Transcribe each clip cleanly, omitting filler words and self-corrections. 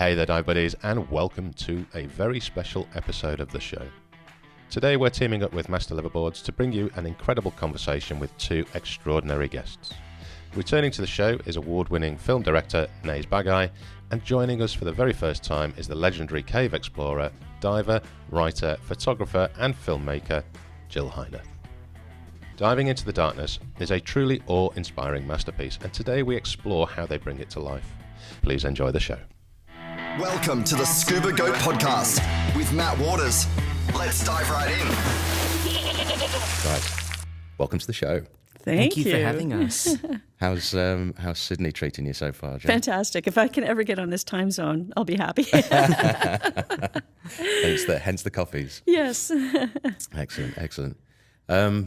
Hey there, dive buddies, and welcome to a very special episode of the show. Today we're teaming up with Master Liveaboards to bring you an incredible conversation with two extraordinary guests. Returning to the show is award-winning film director Nays Baghai, and joining us for the very first time is the legendary cave explorer, diver, writer, photographer and filmmaker Jill Heinerth. Diving into the darkness is a truly awe-inspiring masterpiece, and today we explore how they bring it to life. Please enjoy the show. Welcome to the Scuba Goat Podcast with Matt Waters. Let's dive right in. Guys, welcome to the show. Thank you for having us. How's Sydney treating you so far, Jen? Fantastic. If I can ever get on this time zone, I'll be happy. hence the coffees. Yes. Excellent.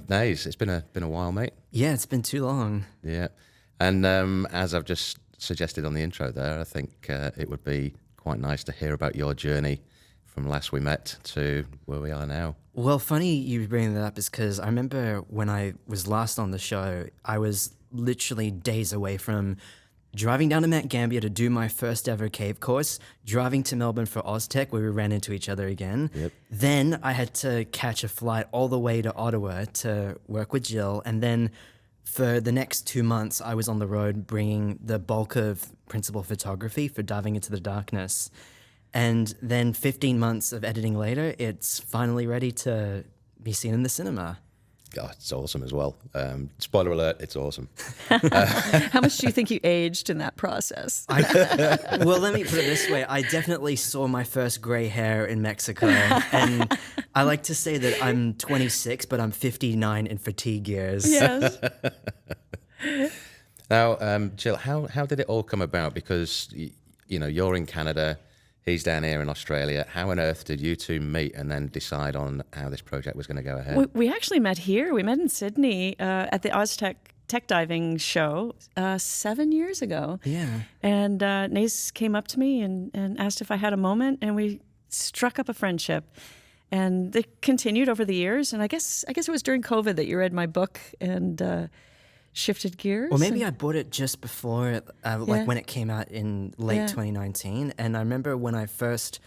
Nays, it's been a while, mate. Yeah, it's been too long. Yeah, and as I've just suggested on the intro there, I think it would be quite nice to hear about your journey from last we met to where we are now. Well, funny you bringing that up is because I remember when I was last on the show, I was literally days away from driving down to Mount Gambier to do my first ever cave course, driving to Melbourne for Oztech where we ran into each other again. Yep. Then I had to catch a flight all the way to Ottawa to work with Jill, and then for the next 2 months, I was on the road bringing the bulk of principal photography for Diving Into the Darkness. And then 15 months of editing later, it's finally ready to be seen in the cinema. God, it's awesome as well. Spoiler alert, it's awesome. How much do you think you aged in that process? Well, let me put it this way. I definitely saw my first gray hair in Mexico. And I like to say that I'm 26, but I'm 59 in fatigue years. Yes. Now, Jill, how did it all come about? Because, you know, you're in Canada, he's down here in Australia. How on earth did you two meet and then decide on how this project was going to go ahead? We actually met here. We met in Sydney at the Oztech tech diving show 7 years ago. Yeah. And Nays came up to me and asked if I had a moment, and we struck up a friendship. And it continued over the years. And I guess it was during COVID that you read my book and shifted gears. Well, maybe I bought it just before, when it came out in late 2019. And I remember when I first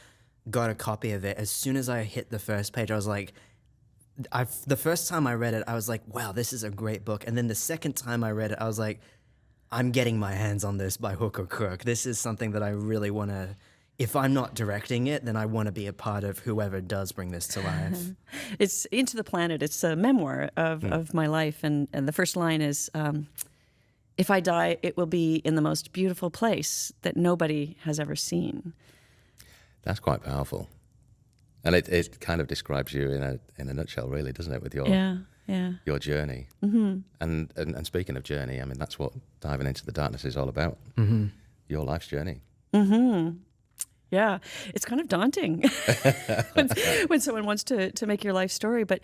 got a copy of it, as soon as I hit the first page, I was like, the first time I read it, I was like, wow, this is a great book. And then the second time I read it, I was like, I'm getting my hands on this by hook or crook. This is something that I really want to, if I'm not directing it, then I want to be a part of whoever does bring this to life. It's Into the Planet. It's a memoir of my life. And the first line is, if I die, it will be in the most beautiful place that nobody has ever seen. That's quite powerful. And it kind of describes you in a nutshell, really, doesn't it, with your journey. Mm-hmm. And speaking of journey, I mean, that's what Diving Into the Darkness is all about. Mm-hmm. Your life's journey. Mm-hmm. Yeah, it's kind of daunting when someone wants to make your life story. But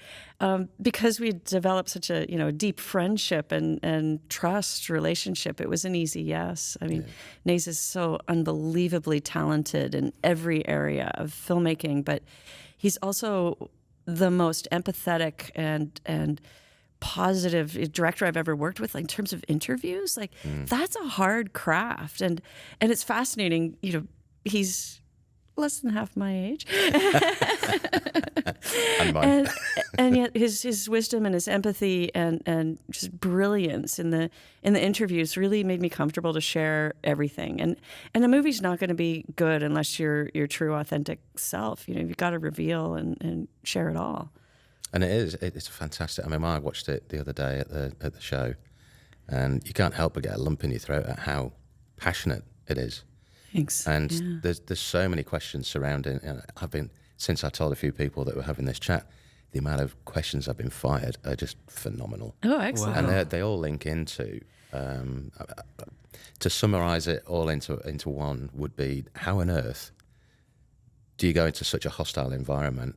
because we developed such a deep friendship and trust relationship, it was an easy yes. I mean, Nays is so unbelievably talented in every area of filmmaking, but he's also the most empathetic and positive director I've ever worked with, like in terms of interviews. Like that's a hard craft, and it's fascinating. He's less than half my age, And mine. and yet his wisdom and his empathy and just brilliance in the interviews really made me comfortable to share everything. And a movie's not going to be good unless you're your true, authentic self. You've got to reveal and share it all. And it's fantastic. I mean, I watched it the other day at the show, and you can't help but get a lump in your throat at how passionate it is. Thanks. And there's so many questions surrounding. Since I told a few people that we're having this chat, the amount of questions I've been fired are just phenomenal. Oh, excellent! Wow. And they all link into. To summarise it all into one would be, how on earth do you go into such a hostile environment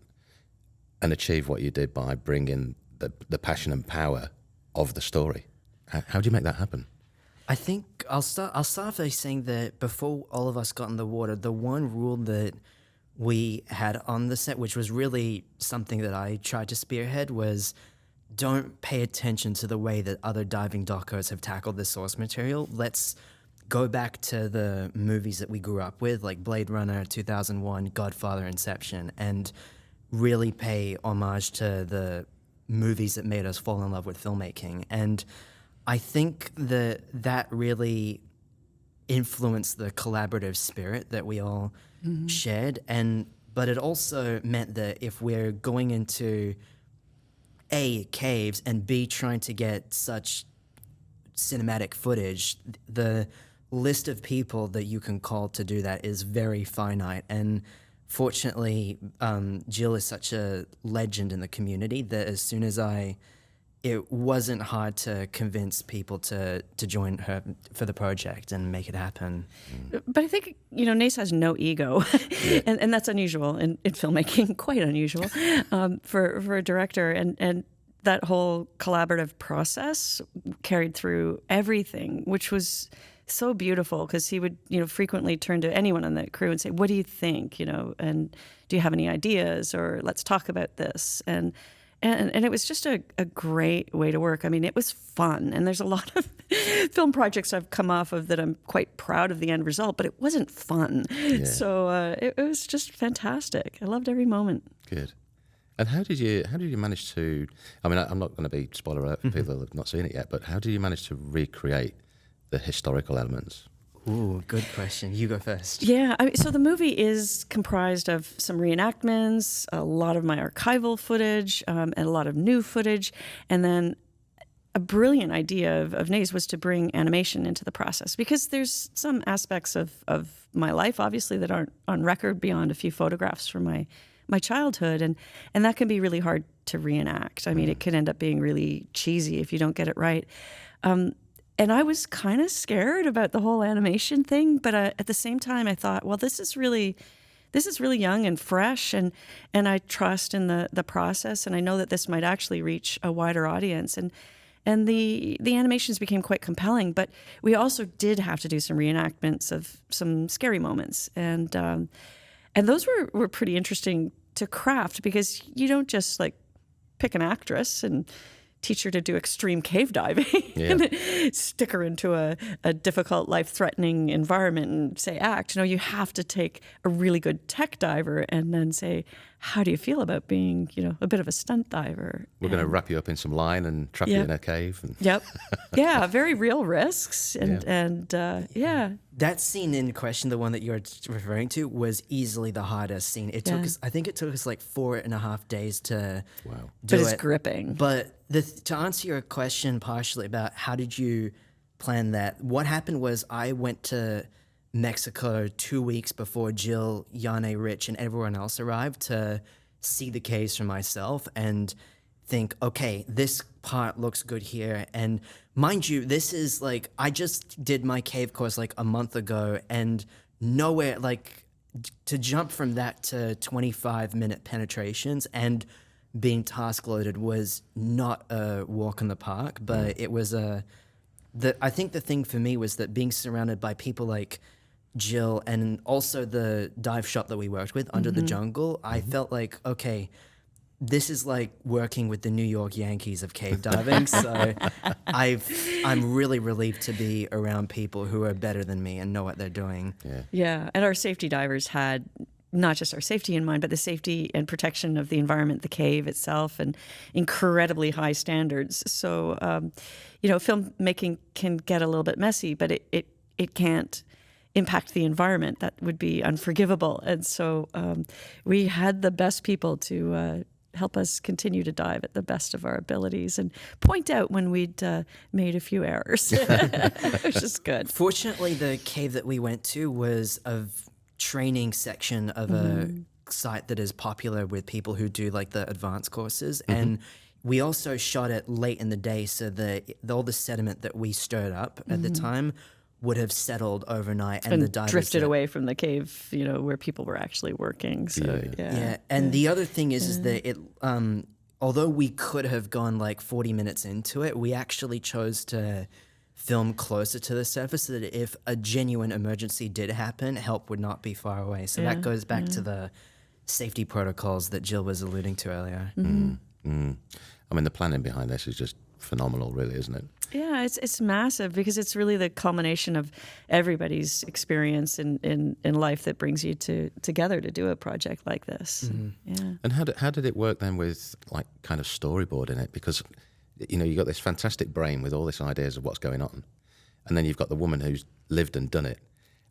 and achieve what you did by bringing the passion and power of the story? How do you make that happen? I think I'll start off by saying that before all of us got in the water, the one rule that we had on the set, which was really something that I tried to spearhead, was don't pay attention to the way that other diving docos have tackled the source material. Let's go back to the movies that we grew up with, like Blade Runner, 2001, Godfather, Inception, and really pay homage to the movies that made us fall in love with filmmaking. And I think that really influenced the collaborative spirit that we all shared. But it also meant that if we're going into A, caves, and B, trying to get such cinematic footage, the list of people that you can call to do that is very finite. And fortunately, Jill is such a legend in the community that as soon as it wasn't hard to convince people to join her for the project and make it happen. But I think, Nays has no ego, and that's unusual in filmmaking, quite unusual for a director. And that whole collaborative process carried through everything, which was so beautiful because he would, frequently turn to anyone on the crew and say, "What do you think? And do you have any ideas? Or let's talk about this." And it was just a great way to work. I mean, it was fun. And there's a lot of film projects I've come off of that I'm quite proud of the end result, but it wasn't fun. Yeah. So it was just fantastic. I loved every moment. Good. And how did you manage to, I mean, I'm not going to be spoiler alert for people that have not seen it yet, but how did you manage to recreate the historical elements? Ooh, good question. You go first. Yeah, so the movie is comprised of some reenactments, a lot of my archival footage, and a lot of new footage. And then a brilliant idea of Nays was to bring animation into the process, because there's some aspects of my life, obviously, that aren't on record beyond a few photographs from my childhood. And that can be really hard to reenact. I mean, it can end up being really cheesy if you don't get it right. And I was kind of scared about the whole animation thing, but at the same time, I thought, well, this is really young and fresh, and I trust in the process, and I know that this might actually reach a wider audience. And the animations became quite compelling, but we also did have to do some reenactments of some scary moments, and those were pretty interesting to craft, because you don't just like pick an actress and teach her to do extreme cave diving and stick her into a difficult, life-threatening environment and say act. You have to take a really good tech diver and then say, how do you feel about being, a bit of a stunt diver? We're going to wrap you up in some line and trap you in a cave. And Yep. Yeah, very real risks. And That scene in question, the one that you're referring to, was easily the hardest scene. It took us, I think it took us like 4.5 days to do it. But it's gripping. But to answer your question partially about how did you plan that, what happened was I went to Mexico 2 weeks before Jill, Yane, Rich, and everyone else arrived to see the caves for myself and think, okay, this part looks good here. And mind you, this is like, I just did my cave course like a month ago, and nowhere, like, to jump from that to 25-minute penetrations and being task loaded was not a walk in the park, but it was I think the thing for me was that being surrounded by people like Jill and also the dive shop that we worked with, Under the Jungle, I felt like, okay, this is like working with the New York Yankees of cave diving. So I'm really relieved to be around people who are better than me and know what they're doing. Yeah, and our safety divers had not just our safety in mind, but the safety and protection of the environment, the cave itself, and incredibly high standards. So, filmmaking can get a little bit messy, but it can't impact the environment. That would be unforgivable. And so we had the best people to help us continue to dive at the best of our abilities and point out when we'd made a few errors, which is good. Fortunately, the cave that we went to was a training section of a site that is popular with people who do like the advanced courses. And we also shot it late in the day so that all the sediment that we stirred up at the time would have settled overnight and the divers drifted away from the cave, where people were actually working. So and the other thing is that it although we could have gone like 40 minutes into it, we actually chose to film closer to the surface so that if a genuine emergency did happen, help would not be far away. So that goes back to the safety protocols that Jill was alluding to earlier. I mean, the planning behind this is just phenomenal, really, isn't it? Yeah, it's massive because it's really the culmination of everybody's experience in life that brings you together to do a project like this. Mm-hmm. Yeah. And how did it work then with like kind of storyboarding it? Because, you know, you got this fantastic brain with all these ideas of what's going on, and then you've got the woman who's lived and done it.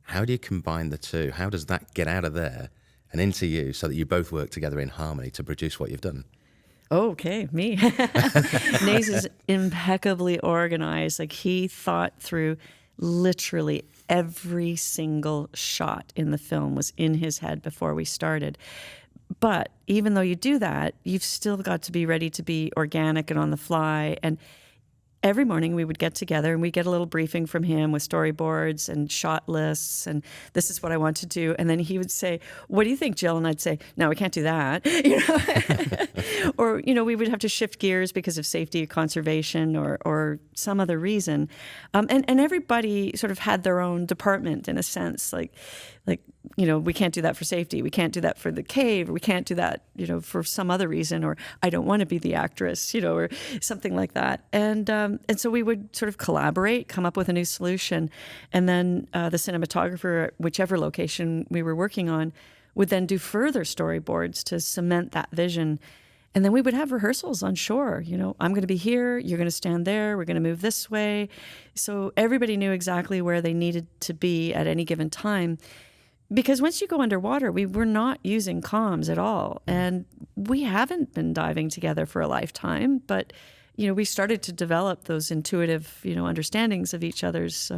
How do you combine the two? How does that get out of there and into you so that you both work together in harmony to produce what you've done? Okay, me. Nays is impeccably organized. Like, he thought through literally every single shot in the film was in his head before we started. But even though you do that, you've still got to be ready to be organic and on the fly. And every morning we would get together and we'd get a little briefing from him with storyboards and shot lists, and this is what I want to do. And then he would say, "What do you think, Jill?" And I'd say, "No, we can't do that." You know? Or, you know, we would have to shift gears because of safety or conservation or some other reason. And everybody sort of had their own department in a sense, like, you know, we can't do that for safety. We can't do that for the cave. Or we can't do that, you know, for some other reason. Or I don't want to be the actress, you know, or something like that. And so we would sort of collaborate, come up with a new solution. And then the cinematographer, whichever location we were working on, would then do further storyboards to cement that vision. And then we would have rehearsals on shore. You know, I'm going to be here, you're going to stand there, we're going to move this way. So everybody knew exactly where they needed to be at any given time. Because once you go underwater, we were not using comms at all. And we haven't been diving together for a lifetime. But, you know, we started to develop those intuitive, you know, understandings of each other's,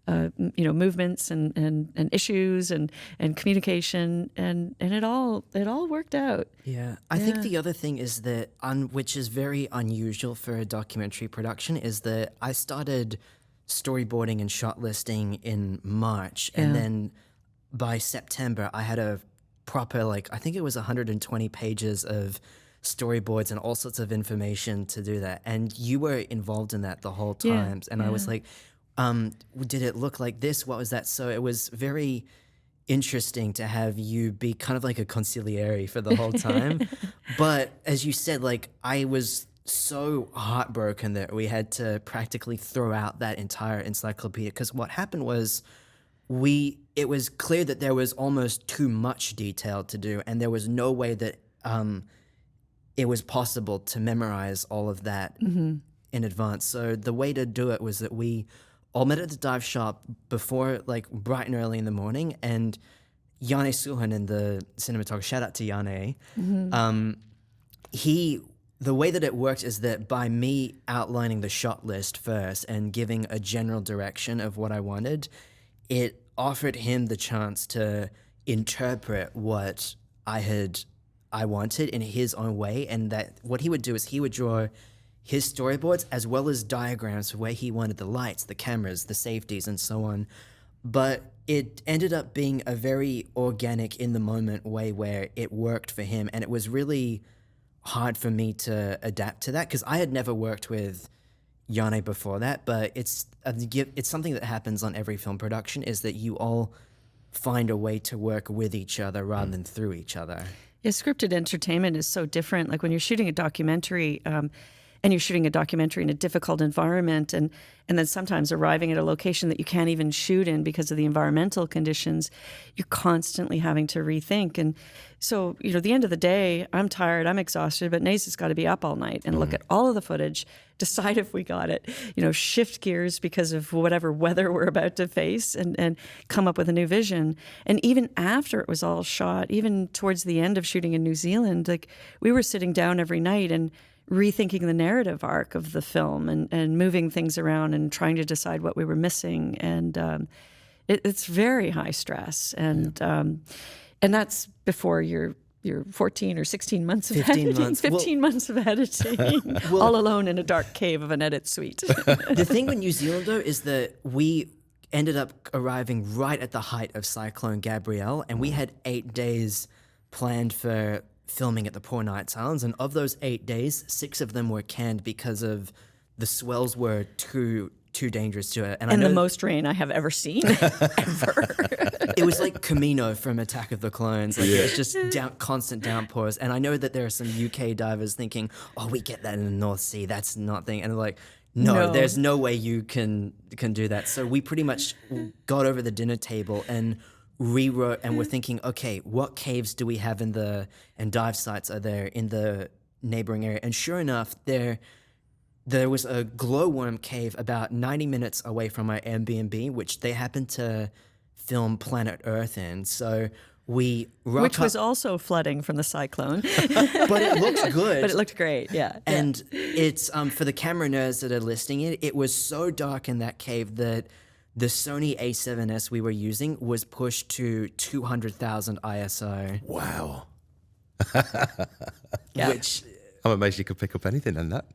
you know, movements and issues and communication. And it all worked out. Yeah. I think the other thing is that, which is very unusual for a documentary production, is that I started storyboarding and shot listing in March. And then by September, I had a proper, like, I think it was 120 pages of storyboards and all sorts of information to do that. And you were involved in that the whole time. And I was like, did it look like this? What was that? So it was very interesting to have you be kind of like a consigliere for the whole time. But as you said, like, I was so heartbroken that we had to practically throw out that entire encyclopedia, because what happened was it was clear that there was almost too much detail to do, and there was no way that it was possible to memorize all of that in advance. So the way to do it was that we all met at the dive shop before, like, bright and early in the morning, and Yane Suhan and the cinematographer, shout out to Yane, the way that it worked is that by me outlining the shot list first and giving a general direction of what I wanted, it offered him the chance to interpret what I wanted in his own way. And that what he would do is he would draw his storyboards as well as diagrams for where he wanted the lights, the cameras, the safeties, and so on. But it ended up being a very organic, in the moment way where it worked for him. And it was really hard for me to adapt to that, because I had never worked with Yane before that. But it's something that happens on every film production, is that you all find a way to work with each other rather than through each other. Yeah, scripted entertainment is so different. Like when you're shooting a documentary, and you're shooting a documentary in a difficult environment, and then sometimes arriving at a location that you can't even shoot in because of the environmental conditions, you're constantly having to rethink. And so, you know, at the end of the day, I'm tired, I'm exhausted, but Nays has got to be up all night and look at all of the footage, decide if we got it, you know, shift gears because of whatever weather we're about to face, and come up with a new vision. And even after it was all shot, even towards the end of shooting in New Zealand, like, we were sitting down every night and rethinking the narrative arc of the film and moving things around and trying to decide what we were missing. And it's very high stress. And that's before your 14 or 16 months of 15 editing. months. 15 months of editing, all alone in a dark cave of an edit suite. The thing with New Zealand, though, is that we ended up arriving right at the height of Cyclone Gabrielle, and we had 8 days planned for filming at the Poor Knights Islands, and of those 8 days, 6 of them were canned because of the swells were too too dangerous to it. And the most rain I have ever seen, ever. It was like Camino from Attack of the Clones. Like, it was just constant downpours. And I know that there are some UK divers thinking, oh, we get that in the North Sea. That's not thing. And like, no, there's no way you can do that. So we pretty much got over the dinner table and rewrote, and we're thinking, okay, what caves do we have and dive sites are there in the neighboring area? And sure enough, there was a glowworm cave about 90 minutes away from our Airbnb, which they happened to film Planet Earth in. So we which was also flooding from the cyclone. But it looked good. But it looked great, yeah. And it's for the camera nerds that are listening, it was so dark in that cave that the Sony A7S we were using was pushed to 200,000 ISO. Wow. Which I'm amazed you could pick up anything in that.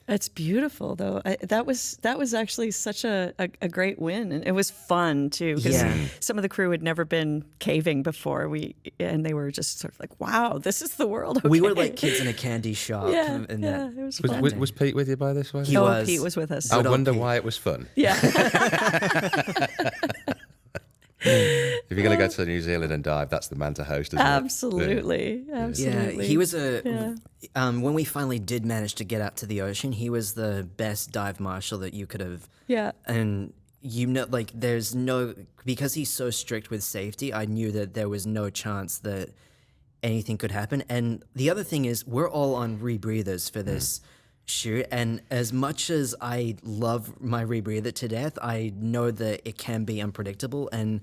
It's beautiful, though. That was actually such a great win, and it was fun too. Because some of the crew had never been caving before. And they were just sort of like, "Wow, this is the world." Okay. We were like kids in a candy shop. It was fun. Was Pete with you by this way? He was. Pete was with us. I wonder why it was fun. Yeah. If you're going to go to New Zealand and dive, that's the man to host, isn't Absolutely. it? Absolutely. Yeah, he was when we finally did manage to get out to the ocean, he was the best dive marshal that you could have. Yeah. And because he's so strict with safety, I knew that there was no chance that anything could happen. And the other thing is, we're all on rebreathers for this shoot, and as much as I love my rebreather to death, I know that it can be unpredictable. And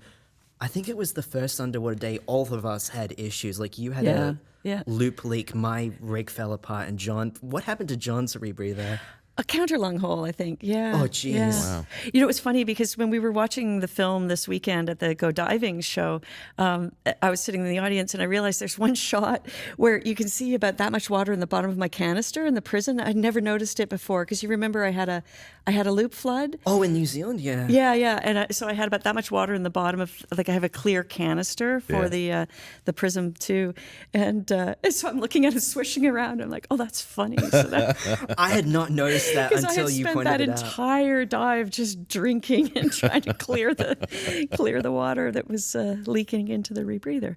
I think it was the first underwater day all of us had issues. Like, you had a loop leak, my rig fell apart, and what happened to John's rebreather? A counterlung hole, I think. Yeah. Oh, jeez. Yeah. Wow. You know, it was funny because when we were watching the film this weekend at the Go Diving show, I was sitting in the audience and I realized there's one shot where you can see about that much water in the bottom of my canister in the prison. I'd never noticed it before because you remember I had a loop flood. Oh, in New Zealand, yeah. Yeah. And so I had about that much water in the bottom of, like, I have a clear canister for the Prism too, and so I'm looking at it swishing around. I'm like, oh, that's funny. So I had not noticed that until you pointed it out. I had spent that entire dive just drinking and trying to clear the water that was leaking into the rebreather.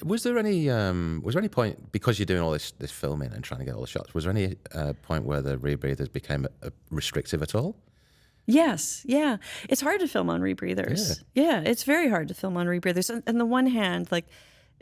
Was there any point, because you're doing all this filming and trying to get all the shots, was there any point where the rebreathers became restrictive at all? Yes, yeah. It's hard to film on rebreathers. Yeah, it's very hard to film on rebreathers. On the one hand, like,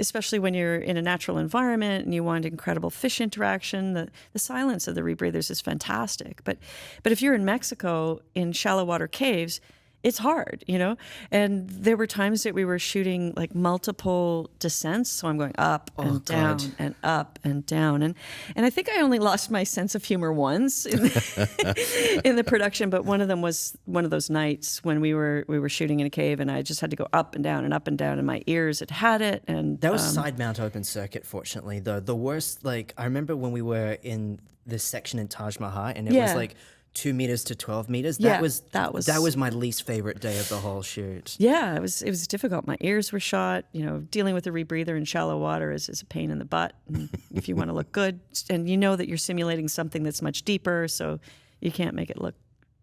especially when you're in a natural environment and you want incredible fish interaction, the silence of the rebreathers is fantastic. But if you're in Mexico in shallow water caves, it's hard, you know? And there were times that we were shooting like multiple descents. So I'm going up and down and up and down. And I think I only lost my sense of humor once in the production, but one of them was one of those nights when we were shooting in a cave and I just had to go up and down and my ears had it. And that was side mount open circuit, fortunately, though. The worst, like, I remember when we were in this section in Taj Mahal and it was like 2 meters to 12 meters. That was my least favorite day of the whole shoot. Yeah, it was difficult. My ears were shot. You know, dealing with a rebreather in shallow water is a pain in the butt. And if you want to look good, and you know that you're simulating something that's much deeper, so you can't make it look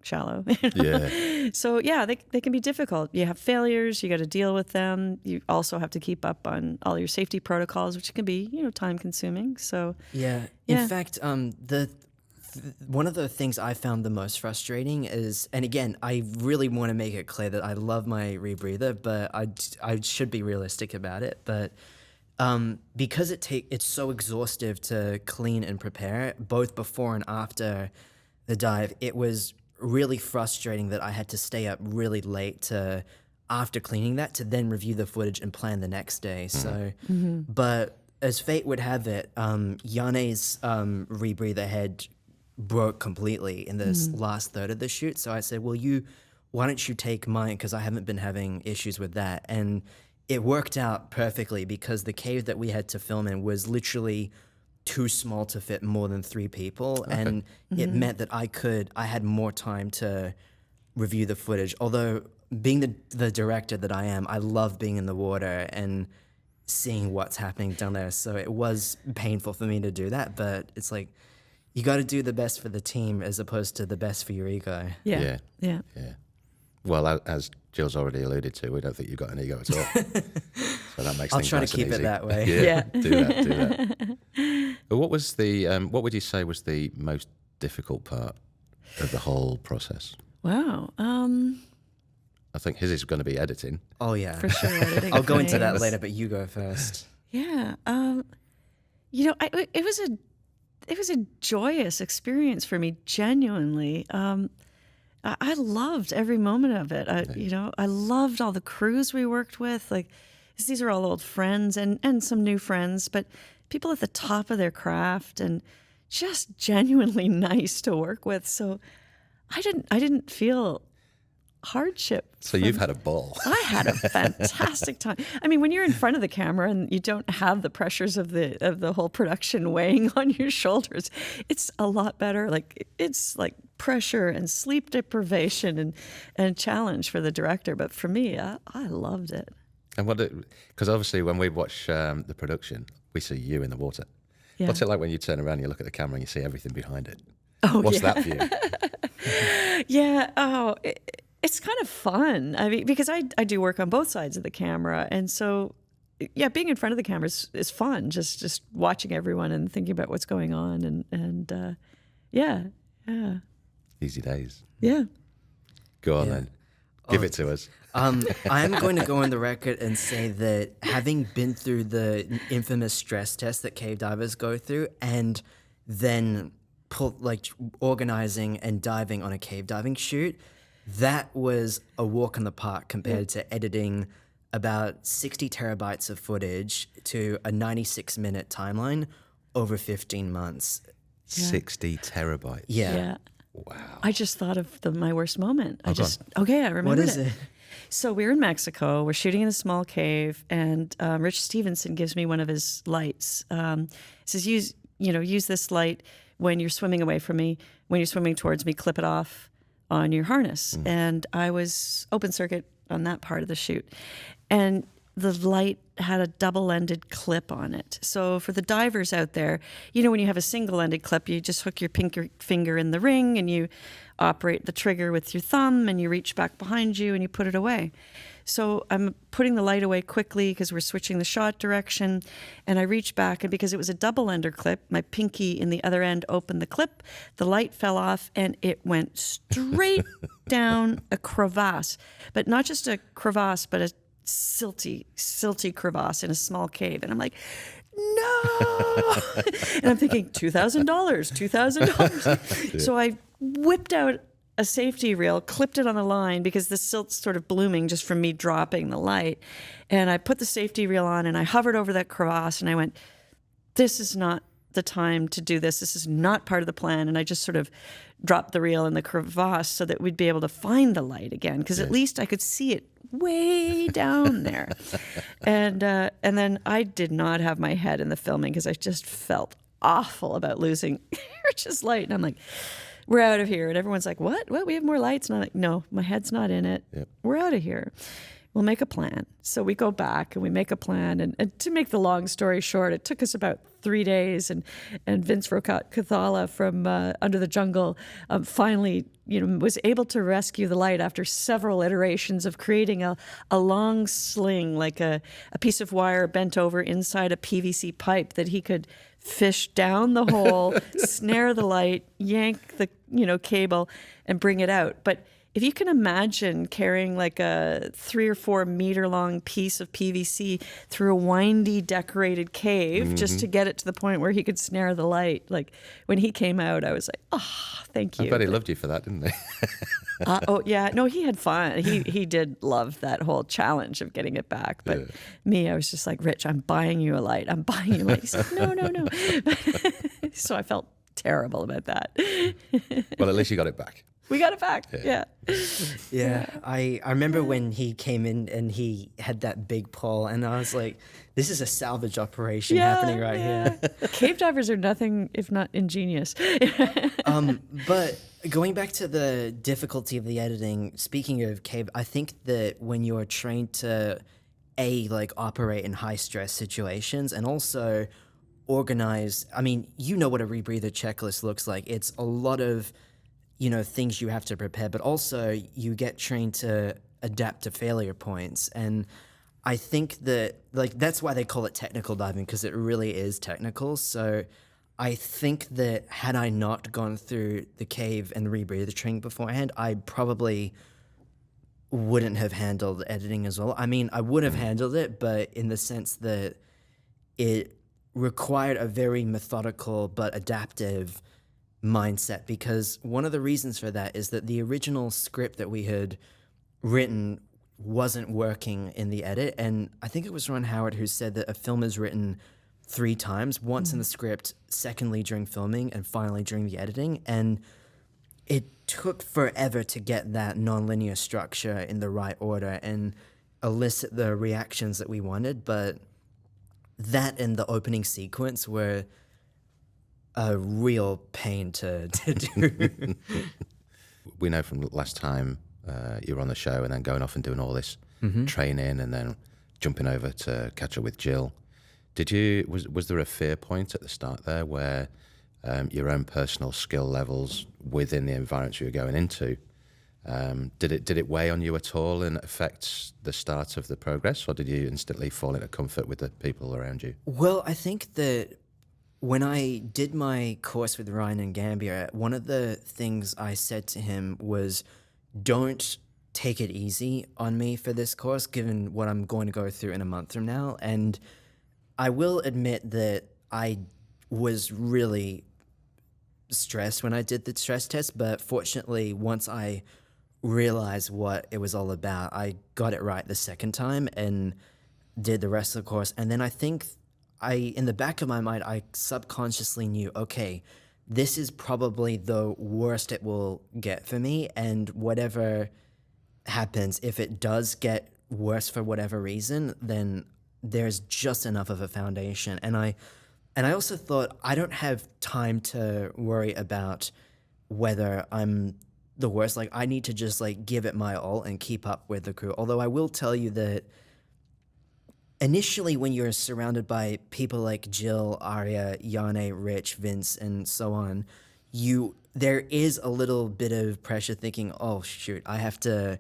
shallow. You know? Yeah. So yeah, they can be difficult. You have failures. You got to deal with them. You also have to keep up on all your safety protocols, which can be, you know, time consuming. So in fact, one of the things I found the most frustrating is, and again, I really want to make it clear that I love my rebreather, but I should be realistic about it. But because it's so exhaustive to clean and prepare, both before and after the dive, it was really frustrating that I had to stay up really late after cleaning that to then review the footage and plan the next day. So, but as fate would have it, Yane's rebreather head broke completely in this last third of the shoot. So I said, well, why don't you take mine? Because I haven't been having issues with that. And it worked out perfectly because the cave that we had to film in was literally too small to fit more than 3 people. Okay. And it meant that I had more time to review the footage. Although being the director that I am, I love being in the water and seeing what's happening down there. So it was painful for me to do that, but it's like, you got to do the best for the team as opposed to the best for your ego. Yeah. Well, as Jill's already alluded to, we don't think you've got an ego at all. So that makes I'll things try nice to keep and it easy. that way. Yeah. Do that. But what was the? What would you say was the most difficult part of the whole process? Wow. I think his is going to be editing. Oh yeah, For sure. Editing I'll go into that frames. later, but you go first. Yeah. You know, it was a joyous experience for me, genuinely. I loved every moment of it. I loved all the crews we worked with. Like, these are all old friends and some new friends, but people at the top of their craft and just genuinely nice to work with. So I didn't feel hardship. So you've had a ball. I had a fantastic time. I mean, when you're in front of the camera and you don't have the pressures of the whole production weighing on your shoulders, it's a lot better. Like, it's like pressure and sleep deprivation and challenge for the director. But for me, I loved it. And because obviously when we watch the production, we see you in the water. Yeah. What's it like when you turn around, you look at the camera and you see everything behind it? Oh, What's yeah. that view? Yeah. Oh, it's kind of fun. I mean, because I do work on both sides of the camera, and so yeah, being in front of the camera is fun. Just watching everyone and thinking about what's going on, and yeah. Easy days. Yeah. Go on then. Give it to us. I'm going to go on the record and say that having been through the infamous stress test that cave divers go through, and then organizing and diving on a cave diving shoot, that was a walk in the park compared to editing about 60 terabytes of footage to a 96-minute timeline over 15 months. 60 terabytes. Yeah. Wow. I just thought of my worst moment. I go remember What is it? So we're in Mexico. We're shooting in a small cave, and Rich Stevenson gives me one of his lights. He says, use this light when you're swimming away from me. When you're swimming towards me, clip it off on your harness. And I was open circuit on that part of the shoot, and the light had a double-ended clip on it. So for the divers out there, when you have a single-ended clip, you just hook your finger in the ring and you operate the trigger with your thumb and you reach back behind you and you put it away. So I'm putting the light away quickly because we're switching the shot direction, and I reach back, and because it was a double-ender clip, my pinky in the other end opened the clip, the light fell off, and it went straight down a crevasse. But not just a crevasse, but a silty crevasse in a small cave. And I'm like, no. And I'm thinking, $2,000. So I whipped out a safety reel, clipped it on the line because the silt's sort of blooming just from me dropping the light. And I put the safety reel on and I hovered over that crevasse and I went, this is not the time to do this. This is not part of the plan. And I just sort of dropped the reel in the crevasse so that we'd be able to find the light again, because at least I could see it way down there. And then I did not have my head in the filming because I just felt awful about losing Rich's light. And I'm like, we're out of here. And everyone's like, what? We have more lights? And I'm like, no, my head's not in it. Yep. We're out of here. We'll make a plan. So we go back and we make a plan. And to make the long story short, it took us about 3 days. And Vince Rocathala from Under the Jungle finally, was able to rescue the light after several iterations of creating a long sling, like a piece of wire bent over inside a PVC pipe that he could fish down the hole, snare the light, yank the cable, and bring it out. But if you can imagine carrying like a 3 or 4 meter long piece of PVC through a windy decorated cave just to get it to the point where he could snare the light. Like, when he came out, I was like, oh, thank you. I bet he loved you for that, didn't he? Oh yeah, no, he had fun. He did love that whole challenge of getting it back. But me, I was just like, Rich, I'm buying you a light. I'm buying you a light. He's like, no. So I felt terrible about that. Well, at least you got it back. We got it back. Yeah. I remember when he came in and he had that big pole, and I was like, this is a salvage operation happening right here. Cave divers are nothing if not ingenious. But going back to the difficulty of the editing, speaking of cave, I think that when you're trained to operate in high stress situations, and also organize. I mean, you know what a rebreather checklist looks like. It's a lot of, things you have to prepare, but also you get trained to adapt to failure points. And I think that, that's why they call it technical diving, because it really is technical. So I think that had I not gone through the cave and rebreather training beforehand, I probably wouldn't have handled editing as well. I mean, I would have handled it, but in the sense that it required a very methodical but adaptive mindset, because one of the reasons for that is that the original script that we had written wasn't working in the edit. And I think it was Ron Howard who said that a film is written 3 times, once in the script, secondly during filming, and finally during the editing. And it took forever to get that nonlinear structure in the right order and elicit the reactions that we wanted. But that and the opening sequence were a real pain to do. We know from last time you were on the show and then going off and doing all this training and then jumping over to catch up with Jill. Was there a fear point at the start there where your own personal skill levels within the environments you were going into, did it weigh on you at all and affect the start of the progress, or did you instantly fall into comfort with the people around you? Well, I think that when I did my course with Ryan and Gambier, one of the things I said to him was, don't take it easy on me for this course, given what I'm going to go through in a month from now. And I will admit that I was really stressed when I did the stress test, but fortunately, once I realized what it was all about, I got it right the second time and did the rest of the course. And then I think in the back of my mind, I subconsciously knew, okay, this is probably the worst it will get for me, and whatever happens, if it does get worse for whatever reason, then there's just enough of a foundation. And I also thought, I don't have time to worry about whether I'm the worst. Like, I need to just give it my all and keep up with the crew. Although I will tell you that initially, when you're surrounded by people like Jill, Arya, Yane, Rich, Vince, and so on, there is a little bit of pressure thinking, oh shoot, I have to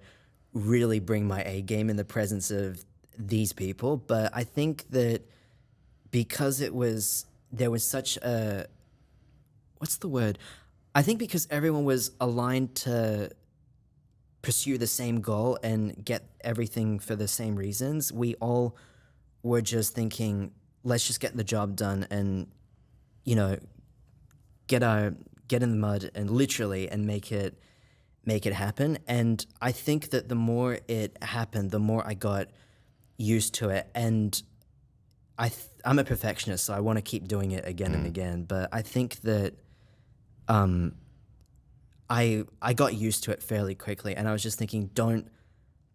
really bring my A game in the presence of these people. But I think that because there was such a, what's the word? I think because everyone was aligned to pursue the same goal and get everything for the same reasons, we all were just thinking, let's just get the job done and, get in the mud and literally and make it happen. And I think that the more it happened, the more I got used to it. And I'm a perfectionist, so I want to keep doing it again and again. But I think that I got used to it fairly quickly, and I was just thinking, don't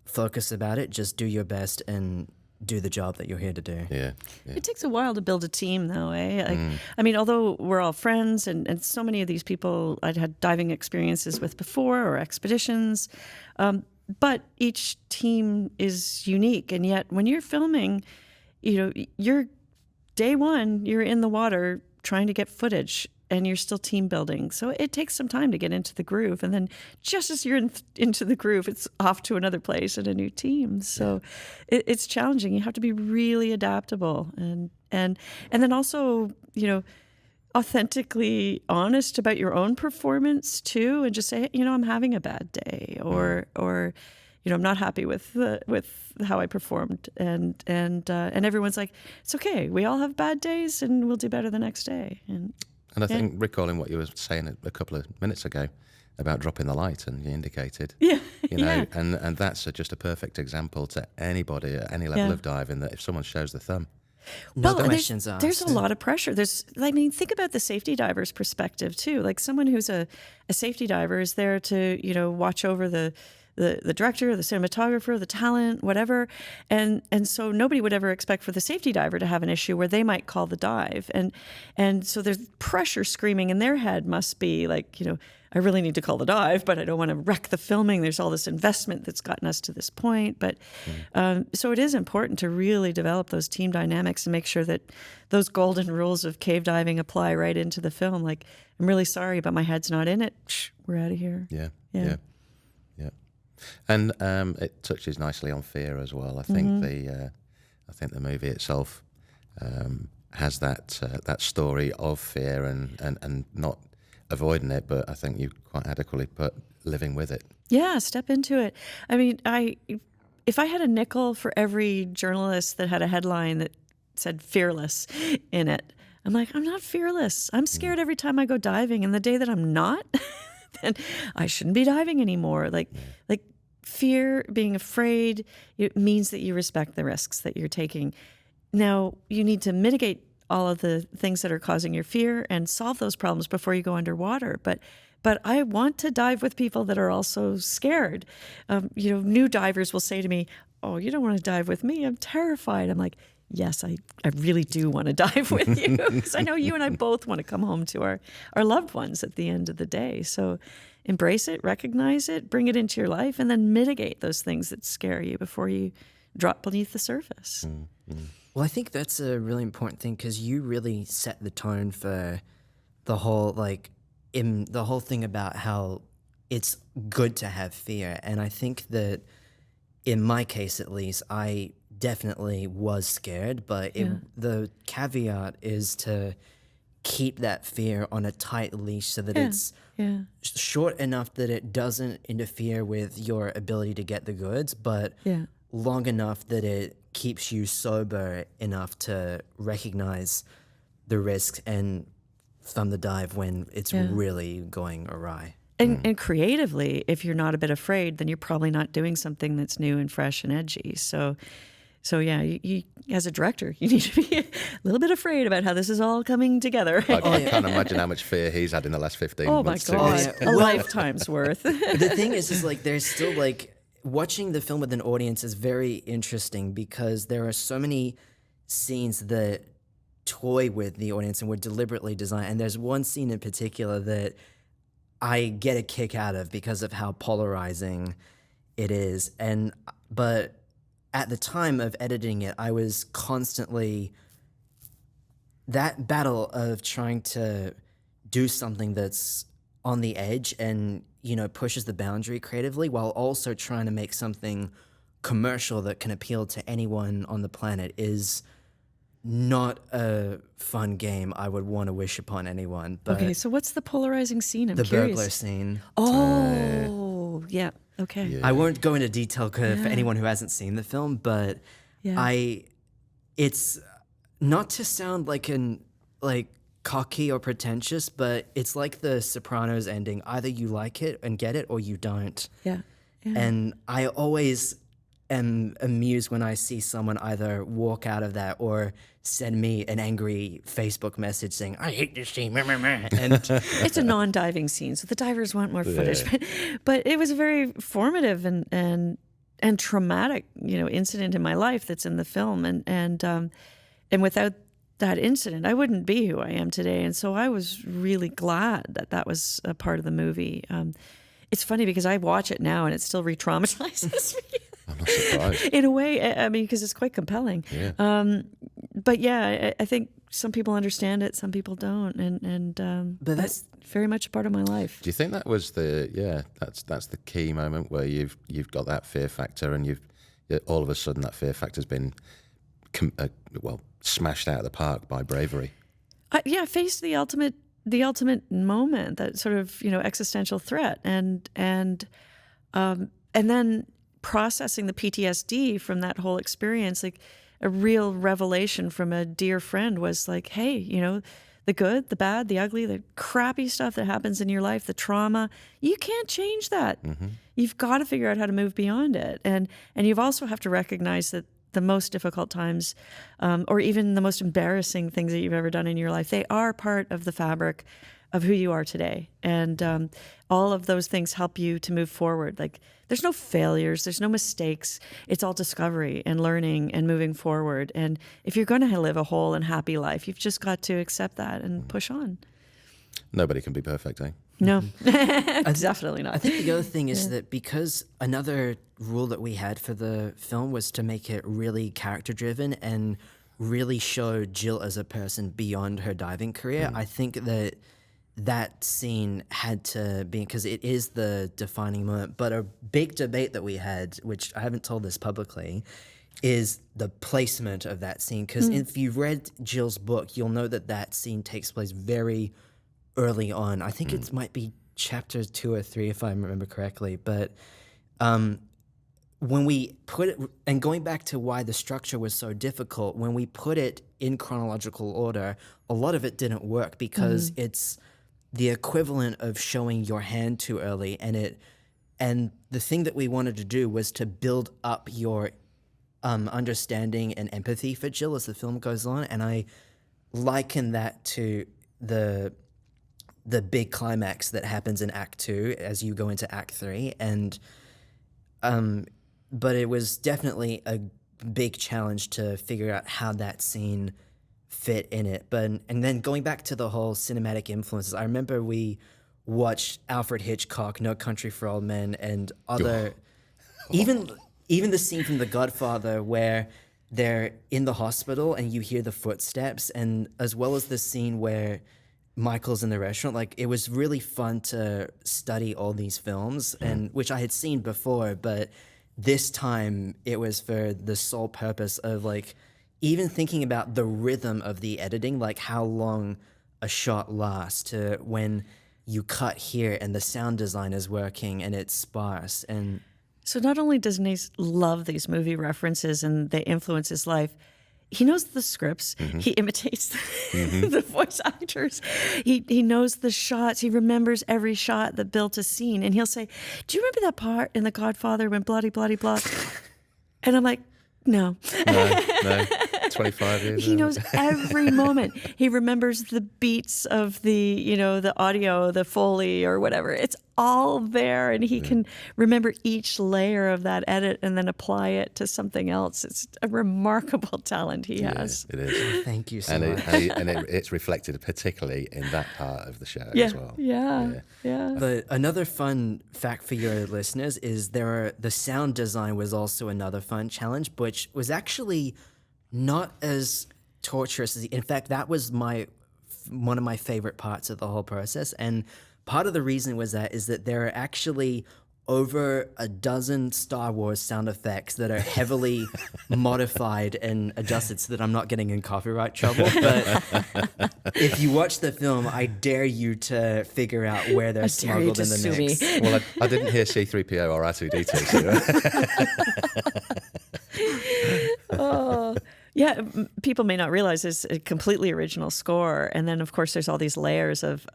focus about it, just do your best and do the job that you're here to do. Yeah. It takes a while to build a team, though, eh? I mean, although we're all friends, and so many of these people I'd had diving experiences with before or expeditions, but each team is unique. And yet when you're filming, you're day one, you're in the water trying to get footage, and you're still team building. So it takes some time to get into the groove. And then just as you're into the groove, it's off to another place and a new team. So it's challenging. You have to be really adaptable and then also, authentically honest about your own performance too, and just say, I'm having a bad day, or I'm not happy with how I performed, and everyone's like, it's okay. We all have bad days, and we'll do better the next day. And I think, recalling what you were saying a couple of minutes ago about dropping the light, and you indicated, and that's just a perfect example to anybody at any level of diving, that if someone shows the thumb, no questions asked. There's a lot of pressure. Think about the safety diver's perspective too. Like, someone who's a safety diver is there to, watch over the director, the cinematographer, the talent, whatever. And so nobody would ever expect for the safety diver to have an issue where they might call the dive. And so there's pressure screaming in their head, must be like, I really need to call the dive, but I don't want to wreck the filming. There's all this investment that's gotten us to this point. But so it is important to really develop those team dynamics and make sure that those golden rules of cave diving apply right into the film. Like, I'm really sorry, but my head's not in it. Shh, we're out of here. Yeah. And it touches nicely on fear as well. I think the movie itself has that story of fear and not avoiding it, but I think you quite adequately put living with it. Yeah, step into it. I mean, if I had a nickel for every journalist that had a headline that said fearless in it, I'm like, I'm not fearless. I'm scared every time I go diving, and the day that I'm not, then I shouldn't be diving anymore. Like fear, being afraid, it means that you respect the risks that you're taking. Now, you need to mitigate all of the things that are causing your fear and solve those problems before you go underwater. But I want to dive with people that are also scared. New divers will say to me, "Oh, you don't want to dive with me? I'm terrified." I'm like, yes, I really do want to dive with you, because I know you and I both want to come home to our loved ones at the end of the day. So embrace it, recognize it, bring it into your life, and then mitigate those things that scare you before you drop beneath the surface. Well, I think that's a really important thing, because you really set the tone for the whole, the whole thing about how it's good to have fear. And I think that in my case, at least, I definitely was scared, but the caveat is to keep that fear on a tight leash so that it's short enough that it doesn't interfere with your ability to get the goods, but long enough that it keeps you sober enough to recognize the risk and thumb the dive when it's really going awry. And creatively, if you're not a bit afraid, then you're probably not doing something that's new and fresh and edgy. So yeah, you as a director, you need to be a little bit afraid about how this is all coming together. I can't imagine how much fear he's had in the last 15 months. Oh my God, a lifetime's worth. The thing is there's still watching the film with an audience is very interesting, because there are so many scenes that toy with the audience and were deliberately designed. And there's one scene in particular that I get a kick out of because of how polarizing it is. But at the time of editing it, I was constantly, that battle of trying to do something that's on the edge and, pushes the boundary creatively, while also trying to make something commercial that can appeal to anyone on the planet, is not a fun game I would want to wish upon anyone. But okay, so what's the polarizing scene? I'm the curious. burglar scene. Oh, yeah. Okay. Yeah. I won't go into detail for anyone who hasn't seen the film, but it's not to sound like cocky or pretentious, but it's like the Sopranos ending. Either you like it and get it, or you don't. Yeah. And I always am amused when I see someone either walk out of that or send me an angry Facebook message saying, "I hate this scene." And it's a non-diving scene, so the divers want more footage. But it was a very formative and traumatic, incident in my life that's in the film, and without that incident, I wouldn't be who I am today. And so I was really glad that was a part of the movie. It's funny because I watch it now and it still re-traumatizes me. I'm not surprised. In a way, I mean, because it's quite compelling. Yeah. But yeah, I think some people understand it, some people don't, but that's very much a part of my life. Do you think that was that's the key moment where you've got that fear factor, and all of a sudden that fear factor's been smashed out of the park by bravery? Faced the ultimate moment, that sort of existential threat, and then processing the PTSD from that whole experience. Like, a real revelation from a dear friend was like, hey, the good, the bad, the ugly, the crappy stuff that happens in your life, the trauma, you can't change that. Mm-hmm. You've got to figure out how to move beyond it. And you've also have to recognize that the most difficult times, or even the most embarrassing things that you've ever done in your life, they are part of the fabric of who you are today. And all of those things help you to move forward. Like, there's no failures, there's no mistakes. It's all discovery and learning and moving forward. And if you're going to live a whole and happy life, you've just got to accept that and push on. Nobody can be perfect, eh? No, definitely not. I think the other thing is that because another rule that we had for the film was to make it really character driven and really show Jill as a person beyond her diving career, I think that scene had to be, because it is the defining moment. But a big debate that we had, which I haven't told this publicly, is the placement of that scene. Because if you've read Jill's book, you'll know that that scene takes place very early on. I think it might be chapter 2 or 3, if I remember correctly. But when we put it, and going back to why the structure was so difficult, when we put it in chronological order, a lot of it didn't work because it's the equivalent of showing your hand too early. And the thing that we wanted to do was to build up your understanding and empathy for Jill as the film goes on. And I liken that to the big climax that happens in Act 2 as you go into Act 3. And but it was definitely a big challenge to figure out how that scene fit in it. And then going back to the whole cinematic influences, I remember we watched Alfred Hitchcock, No Country for Old Men, and other even the scene from The Godfather where they're in the hospital and you hear the footsteps, and as well as the scene where Michael's in the restaurant. Like, it was really fun to study all these films, and which I had seen before, but this time it was for the sole purpose of like even thinking about the rhythm of the editing, like how long a shot lasts to when you cut here and the sound design is working and it's sparse. And so not only does Nays love these movie references and they influence his life, he knows the scripts. He imitates the voice actors. He knows the shots. He remembers every shot that built a scene. And he'll say, "Do you remember that part in The Godfather when bloody, bloody, blah?" And I'm like, no. No. 25 years. He knows every moment. He remembers the beats of the audio, the Foley or whatever. It's all there, and he can remember each layer of that edit and then apply it to something else. It's a remarkable talent he has. It is. thank you so And much. it's reflected particularly in that part of the show Yeah, as well. yeah. But another fun fact for your listeners is the sound design was also another fun challenge, which was actually not as torturous as, in fact, that was one of my favorite parts of the whole process. And part of the reason is that there are actually over a dozen Star Wars sound effects that are heavily modified and adjusted so that I'm not getting in copyright trouble. But if you watch the film, I dare you to figure out where they're smuggled in the mix. Well, I didn't hear C-3PO or R2-D2. So. Yeah, people may not realize it's a completely original score. And then, of course, there's all these layers of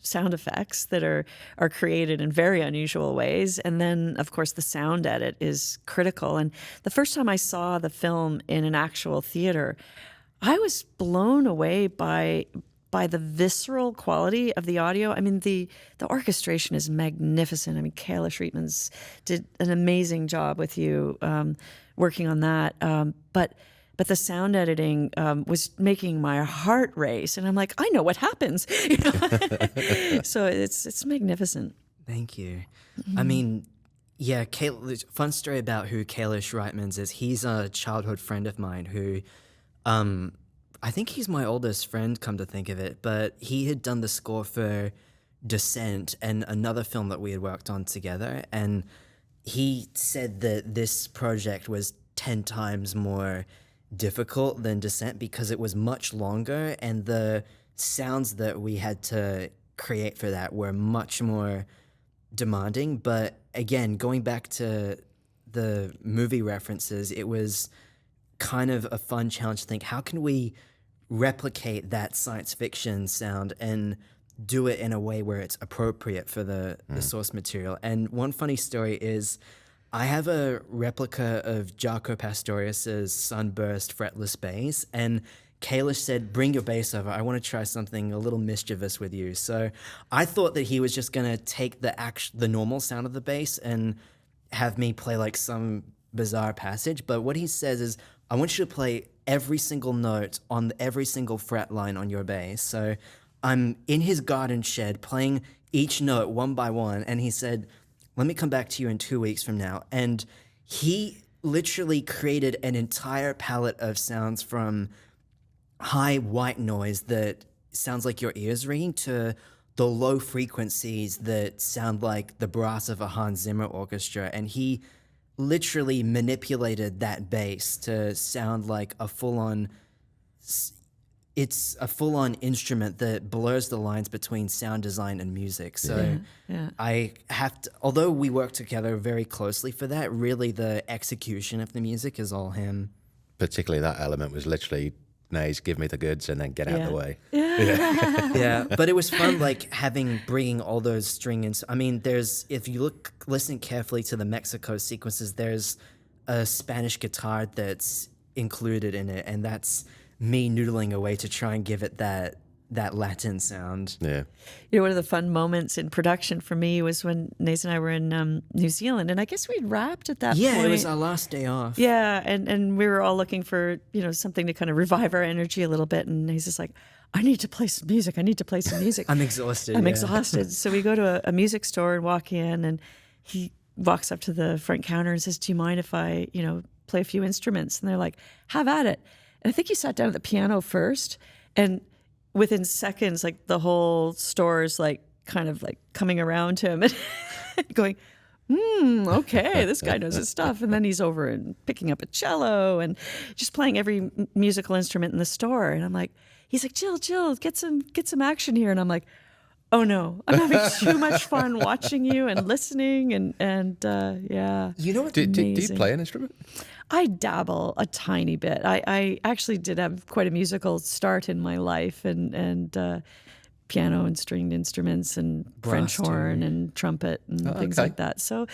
sound effects that are created in very unusual ways. And then, of course, the sound edit is critical. And the first time I saw the film in an actual theater, I was blown away by the visceral quality of the audio. I mean, the orchestration is magnificent. I mean, Kailash Reitmans did an amazing job with you working on that. But the sound editing was making my heart race, and I'm like, I know what happens. So it's magnificent. Thank you. I mean, yeah, fun story about who Kailash Reitmans is. He's a childhood friend of mine who, I think he's my oldest friend, come to think of it, but he had done the score for Descent and another film that we had worked on together, and he said that this project was 10 times more difficult than Descent because it was much longer, and the sounds that we had to create for that were much more demanding. But again, going back to the movie references, it was kind of a fun challenge to think, how can we replicate that science fiction sound and do it in a way where it's appropriate for the source material? And one funny story is I have a replica of Jaco Pastorius's Sunburst fretless bass, and Kailash said, "Bring your bass over. I want to try something a little mischievous with you." So I thought that he was just going to take the normal sound of the bass and have me play like some bizarre passage. But what he says is, "I want you to play every single note on every single fret line on your bass." So I'm in his garden shed playing each note one by one, and he said, let me come back to you in 2 weeks from now. And he literally created an entire palette of sounds from high white noise that sounds like your ears ringing to the low frequencies that sound like the brass of a Hans Zimmer orchestra. And he literally manipulated that bass to sound like a full-on instrument that blurs the lines between sound design and music. So I have to, although we work together very closely for that, really the execution of the music is all him. Particularly that element was literally, Nays, give me the goods and then get out of the way. Yeah, but it was fun, like bringing all those string in. I mean, if you listen carefully to the Mexico sequences, there's a Spanish guitar that's included in it, and that's me noodling away to try and give it that Latin sound. Yeah. You know, one of the fun moments in production for me was when Nays and I were in New Zealand, and I guess we'd wrapped at that point. Yeah, it was our last day off. Yeah, and we were all looking for, something to kind of revive our energy a little bit, and Nays is like, I need to play some music. I'm exhausted. So we go to a music store and walk in, and he walks up to the front counter and says, do you mind if I, play a few instruments? And they're like, have at it. And I think he sat down at the piano first, and within seconds, like the whole store is like kind of like coming around him and going, okay, this guy knows his stuff. And then he's over and picking up a cello and just playing every musical instrument in the store. And I'm like, he's like, Jill, get some action here. And I'm like, oh no, I'm having too much fun watching you and listening and yeah. You know what? Do you play an instrument? I dabble a tiny bit. I actually did have quite a musical start in my life, and piano and stringed instruments and French horn and trumpet and things like that. So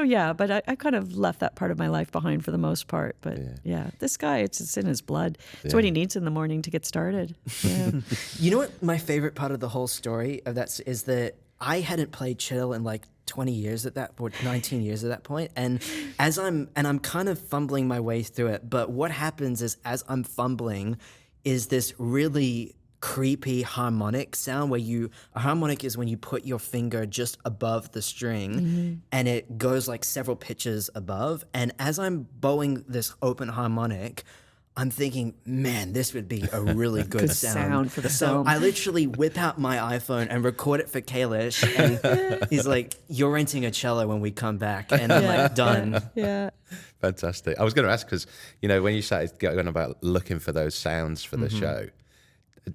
yeah, but I kind of left that part of my life behind for the most part. But yeah this guy, it's in his blood. It's what he needs in the morning to get started. Yeah. You know what my favorite part of the whole story of that is that I hadn't played cello in like 20 years at that point, 19 years at that point. And I'm kind of fumbling my way through it. But what happens is, as I'm fumbling, is this really creepy harmonic sound where a harmonic is when you put your finger just above the string and it goes like several pitches above. And as I'm bowing this open harmonic, I'm thinking, man, this would be a really good sound for the So film. I literally whip out my iPhone and record it for Kalish, and he's like, you're renting a cello when we come back. And I'm like, done. Yeah. Fantastic. I was going to ask, because, when you started going about looking for those sounds for the show,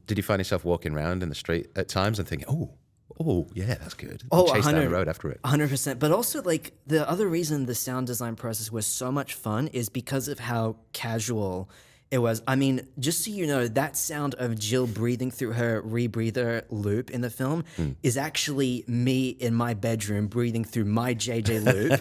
did you find yourself walking around in the street at times and thinking, oh, yeah, that's good. Chase down the road after it. 100%. But also, like, the other reason the sound design process was so much fun is because of how casual it was. I mean, just so you know, that sound of Jill breathing through her rebreather loop in the film is actually me in my bedroom breathing through my JJ loop,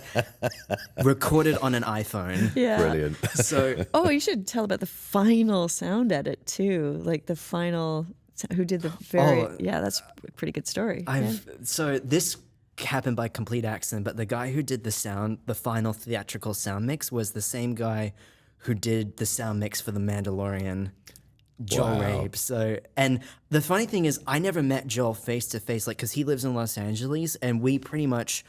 recorded on an iPhone. Yeah. Brilliant. So, you should tell about the final sound edit too. Like the final, who did the very, that's a pretty good story. So this happened by complete accident, but the guy who did the final theatrical sound mix was the same guy who did the sound mix for The Mandalorian, Joel Rabe. So, and the funny thing is, I never met Joel face to face, like, because he lives in Los Angeles, and we pretty much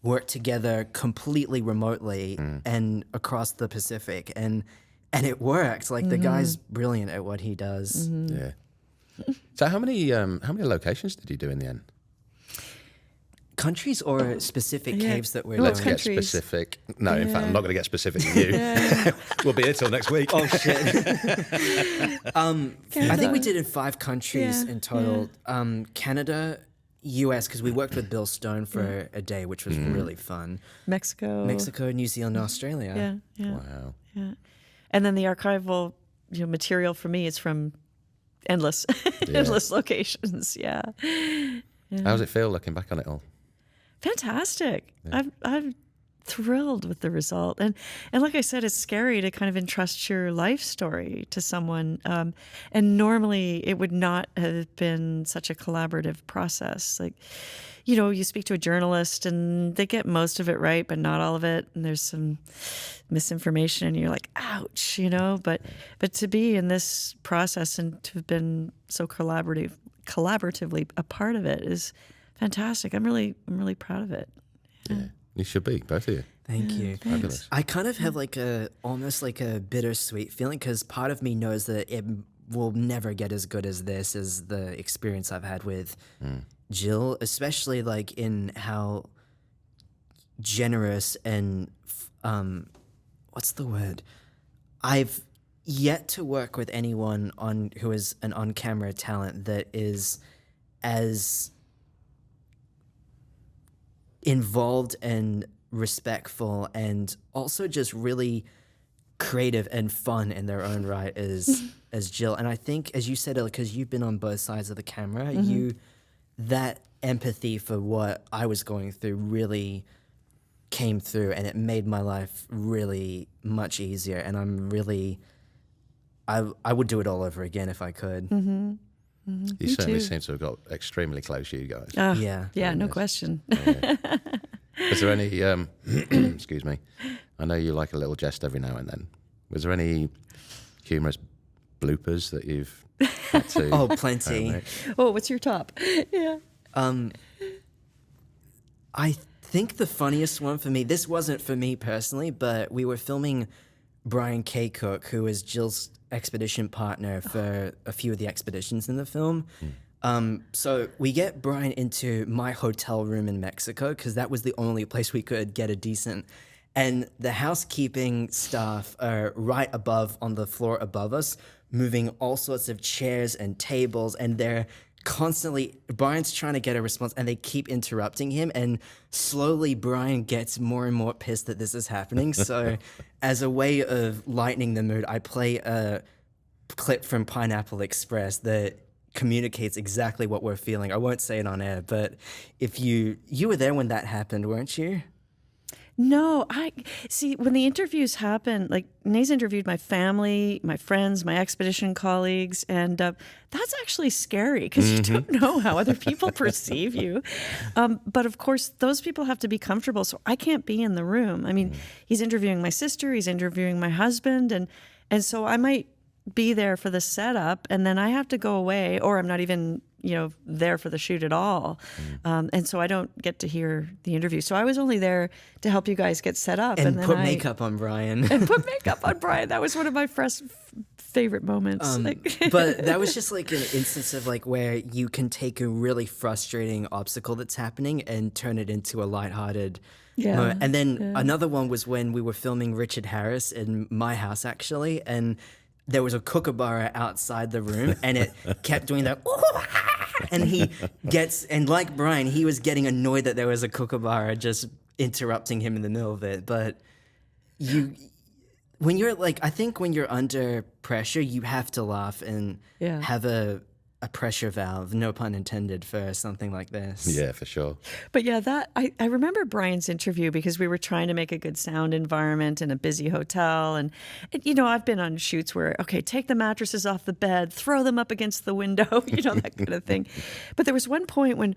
worked together completely remotely and across the Pacific, and it worked. Like, the guy's brilliant at what he does. Yeah. So how many locations did you do in the end? Countries or specific caves that we're Let's doing? get specific. No, in fact, I'm not going to get specific with you. We'll be here till next week. Oh, shit. I think we did in 5 countries in total. Canada, US, because we worked with Bill Stone for a day, which was really fun. Mexico, New Zealand, Australia. Yeah. Wow. Yeah. And then the archival material for me is from endless locations. Yeah. How does it feel looking back on it all? Fantastic. Yeah. I'm thrilled with the result. And like I said, it's scary to kind of entrust your life story to someone. And normally it would not have been such a collaborative process. Like, you speak to a journalist and they get most of it right, but not all of it. And there's some misinformation and you're like, ouch, but to be in this process and to have been so collaborative collaboratively a part of it is fantastic. I'm really proud of it. Yeah, you should be, both of you. Thank you. Fabulous. I kind of have like almost like a bittersweet feeling because part of me knows that it will never get as good as this, as the experience I've had with Jill, especially like in how generous and what's the word? I've yet to work with anyone who is an on-camera talent that is as involved and respectful and also just really creative and fun in their own right as Jill. And I think, as you said, because you've been on both sides of the camera, that empathy for what I was going through really came through, and it made my life really much easier. And I'm really, I would do it all over again if I could. You certainly seem to have got extremely close, you guys. Yeah, no question. Was there any, excuse me, I know you like a little jest every now and then. Was there any humorous bloopers that you've had to... Oh, plenty. Oh, what's your top? Yeah. I think the funniest one for me, this wasn't for me personally, but we were filming Brian K. Cook, who is Jill's expedition partner for a few of the expeditions in the film. So we get Brian into my hotel room in Mexico because that was the only place we could get a decent. And the housekeeping staff are right above, on the floor above us, moving all sorts of chairs and tables, and they're constantly, Brian's trying to get a response and they keep interrupting him, and slowly Brian gets more and more pissed that this is happening. So as a way of lightening the mood, I play a clip from Pineapple Express that communicates exactly what we're feeling. I won't say it on air, but if you were there when that happened, weren't you? No, I see when the interviews happen, like Nays interviewed my family, my friends, my expedition colleagues, and that's actually scary because you don't know how other people perceive you. But of course, those people have to be comfortable, so I can't be in the room. I mean, he's interviewing my sister, he's interviewing my husband, and so I might be there for the setup, and then I have to go away, or I'm not even there for the shoot at all. And so I don't get to hear the interview. So I was only there to help you guys get set up. And then put makeup on Brian. And put makeup on Brian. That was one of my favorite moments. But that was just like an instance of like where you can take a really frustrating obstacle that's happening and turn it into a lighthearted moment. And then another one was when we were filming Richard Harris in my house, actually, and there was a kookaburra outside the room, and it kept doing that. And he gets, and like Brian, he was getting annoyed that there was a kookaburra just interrupting him in the middle of it. But when you're like, I think when you're under pressure, you have to laugh and have a pressure valve, no pun intended, for something like this. Yeah, for sure. But yeah, that I remember Brian's interview because we were trying to make a good sound environment in a busy hotel. And I've been on shoots where, okay, take the mattresses off the bed, throw them up against the window, that kind of thing. But there was one point when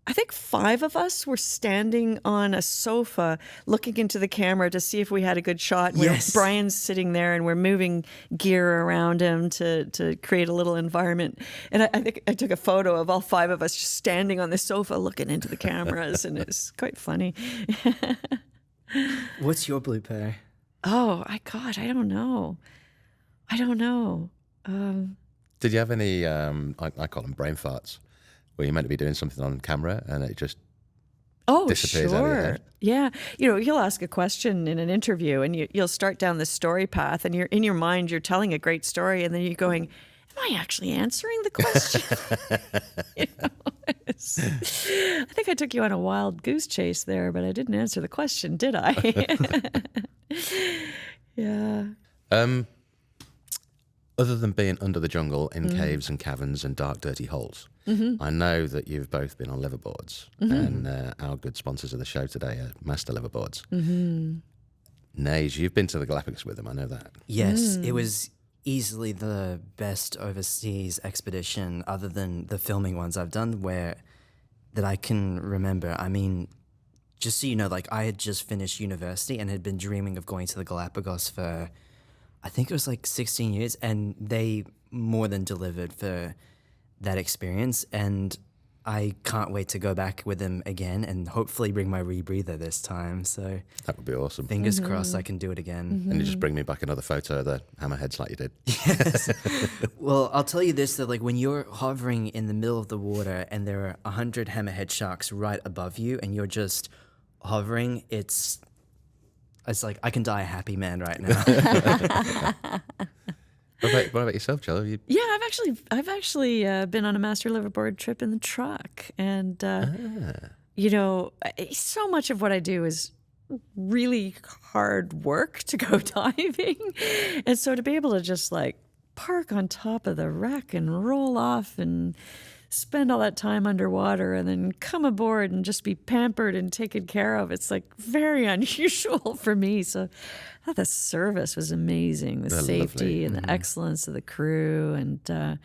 I think 5 of us were standing on a sofa looking into the camera to see if we had a good shot. Yes. Brian's sitting there and we're moving gear around him to create a little environment. And I think I took a photo of all 5 of us just standing on the sofa looking into the cameras, and it's quite funny. What's your blooper? Oh, I don't know. Did you have any, I call them brain farts, where you're meant to be doing something on camera and it just disappears out of your head? Yeah. He'll ask a question in an interview and you'll start down this story path, and you're in your mind, you're telling a great story, and then you're going, am I actually answering the question? I think I took you on a wild goose chase there, but I didn't answer the question, did I? Yeah. Other than being under the jungle in caves and caverns and dark, dirty holes, I know that you've both been on liveaboards, and our good sponsors of the show today are Master Liveaboards. Nays, you've been to the Galapagos with them, I know that. Yes, it was easily the best overseas expedition, other than the filming ones I've done, that I can remember. I mean, just so you know, like I had just finished university and had been dreaming of going to the Galapagos for, I think it was like 16 years, and they more than delivered for that experience, and I can't wait to go back with him again and hopefully bring my rebreather this time. So That would be awesome. fingers crossed I can do it again. And you just bring me back another photo of the hammerheads like you did. Yes. Well, I'll tell you this, that like when you're hovering in the middle of the water and there are 100 hammerhead sharks right above you and you're just hovering, it's like I can die a happy man right now. What about yourself, Jill? Yeah, I've actually been on a Master Liveaboard trip in the truck, and you know, so much of what I do is really hard work to go diving, and so to be able to just like park on top of the wreck and roll off and spend all that time underwater and then come aboard and just be pampered and taken care of, it's like very unusual for me. So I thought the service was amazing, the safety and the excellence of the crew, and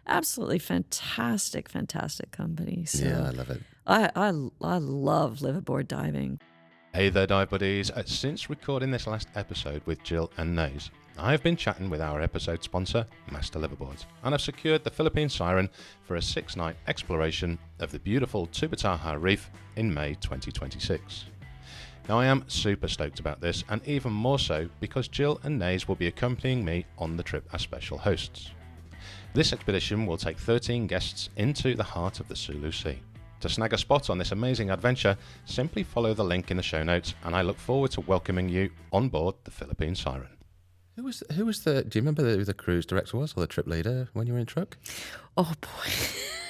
absolutely fantastic company. So Yeah, I love it. I love liveaboard diving. Hey there, dive buddies. Since recording this last episode with Jill and Nays, I've been chatting with our episode sponsor, Master Liveaboards, and I've secured the Philippine Siren for a 6-night exploration of the beautiful Tubbataha Reef in May 2026. Now, I am super stoked about this, and even more so because Jill and Nays will be accompanying me on the trip as special hosts. This expedition will take 13 guests into the heart of the Sulu Sea. To snag a spot on this amazing adventure, simply follow the link in the show notes, and I look forward to welcoming you on board the Philippine Siren. Who was the? Do you remember who the cruise director was or the trip leader when you were in truck? Oh boy.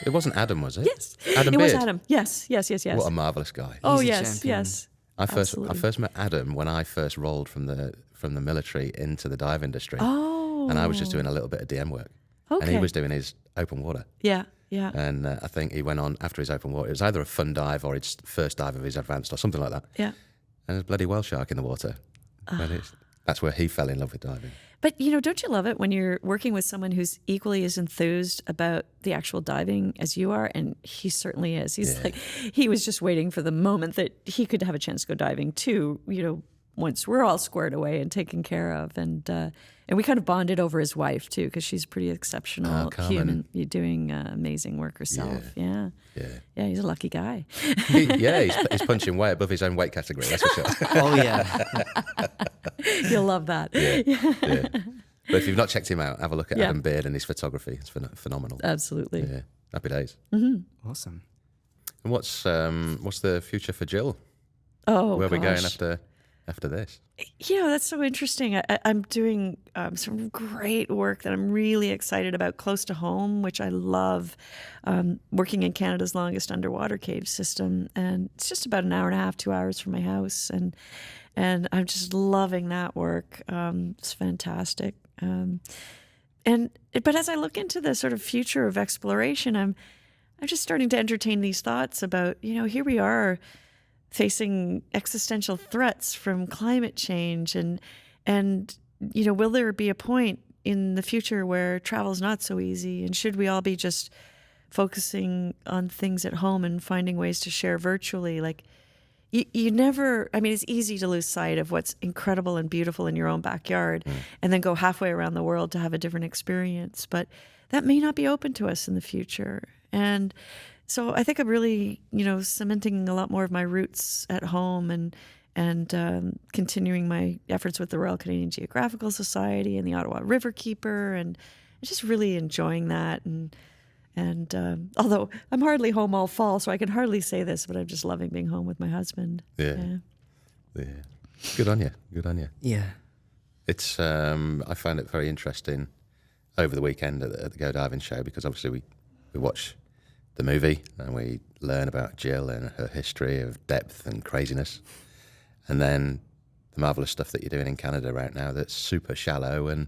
It wasn't Adam, was it? Yes. Adam It Beard. was Adam. Yes. What a marvellous guy. Oh, He's a yes, champion. yes. I first absolutely. met Adam when I first rolled from the military into the dive industry. Oh. And I was just doing a little bit of DM work. Okay. And he was doing his open water. Yeah. And I think he went on after his open water. It was either a fun dive or his first dive of his advanced or something like that. Yeah. And there's a bloody whale shark in the water. And that's where he fell in love with diving. But, you know, don't you love it when you're working with someone who's equally as enthused about the actual diving as you are? And he certainly is. He's like, he was just waiting for the moment that he could have a chance to go diving too, you know, once we're all squared away and taken care of. And we kind of bonded over his wife too, because she's a pretty exceptional human. You're doing amazing work herself. Yeah. He's a lucky guy. He's punching way above his own weight category, that's for sure. Oh, yeah. You'll love that. Yeah. But if you've not checked him out, have a look at Adam Beard and his photography. It's phenomenal. Absolutely. Yeah, happy days. Awesome. And what's the future for Jill? Oh, Where are we going gosh. after this? Yeah, that's so interesting. I'm doing some great work that I'm really excited about close to home, which I love, working in Canada's longest underwater cave system. And it's just about an hour and a half, 2 hours from my house. And I'm just loving that work. It's fantastic. But as I look into the sort of future of exploration, I'm just starting to entertain these thoughts about, you know, here we are facing existential threats from climate change, and you know, will there be a point in the future where travel is not so easy, and should we all be just focusing on things at home and finding ways to share virtually? Like, you never, I mean, it's easy to lose sight of what's incredible and beautiful in your own backyard and then go halfway around the world to have a different experience, but that may not be open to us in the future. And so I think I'm really, you know, cementing a lot more of my roots at home and continuing my efforts with the Royal Canadian Geographical Society and the Ottawa Riverkeeper, and just really enjoying that. And although I'm hardly home all fall, so I can hardly say this, but I'm just loving being home with my husband. Yeah. Good on you. Yeah. It's I found it very interesting over the weekend at the Go Diving show, because obviously we watch the movie and we learn about Jill and her history of depth and craziness, and then the marvelous stuff that you're doing in Canada right now that's super shallow and,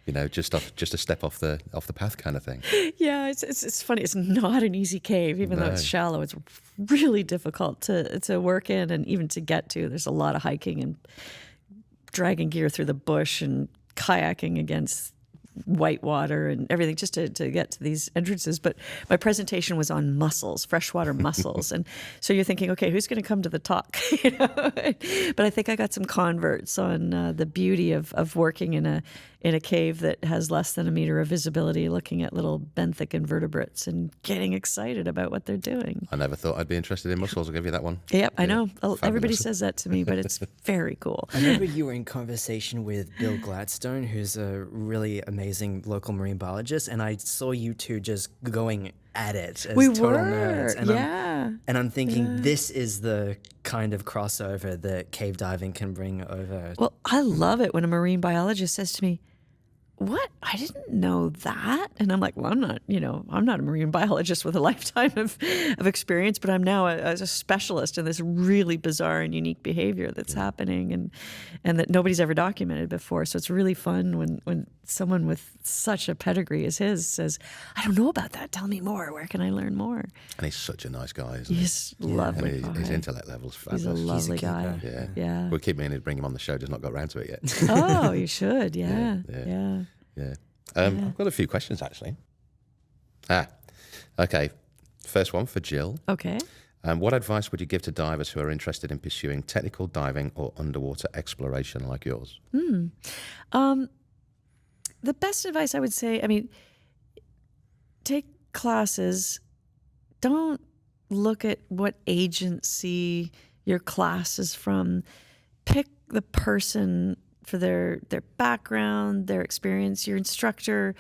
you know, just a step off the path kind of thing. Yeah, it's funny. It's not an easy cave, even though it's shallow. It's really difficult to work in and even to get to. There's a lot of hiking and dragging gear through the bush and kayaking against white water and everything just to get to these entrances. But my presentation was on mussels, freshwater mussels. And so you're thinking, okay, who's going to come to the talk? You know? But I think I got some converts on the beauty of working in in a cave that has less than a meter of visibility, looking at little benthic invertebrates and getting excited about what they're doing. I never thought I'd be interested in mussels. I'll give you that one. Yep, I know. Everybody Fabulous. says that to me, but it's very cool. I remember you were in conversation with Bill Gladstone, who's a really amazing local marine biologist, and I saw you two just going at it as total nerds. And I'm thinking this is the kind of crossover that cave diving can bring over. Well, I love it when a marine biologist says to me, "What? I didn't know that." And I'm like, well, I'm not a marine biologist with a lifetime of experience, but I'm now a specialist in this really bizarre and unique behavior that's happening and that nobody's ever documented before. So it's really fun when someone with such a pedigree as his says, "I don't know about that. Tell me more. Where can I learn more?" And he's such a nice guy, isn't he? He's lovely. And his intellect level's fabulous. He's a lovely guy. Yeah. We keep meaning to bring him on the show, just not got around to it yet. Oh, you should. Yeah. I've got a few questions, actually. Okay. First one for Jill. Okay. What advice would you give to divers who are interested in pursuing technical diving or underwater exploration like yours? The best advice I would say, take classes. Don't look at what agency your class is from. Pick the person for their background, their experience. Your instructor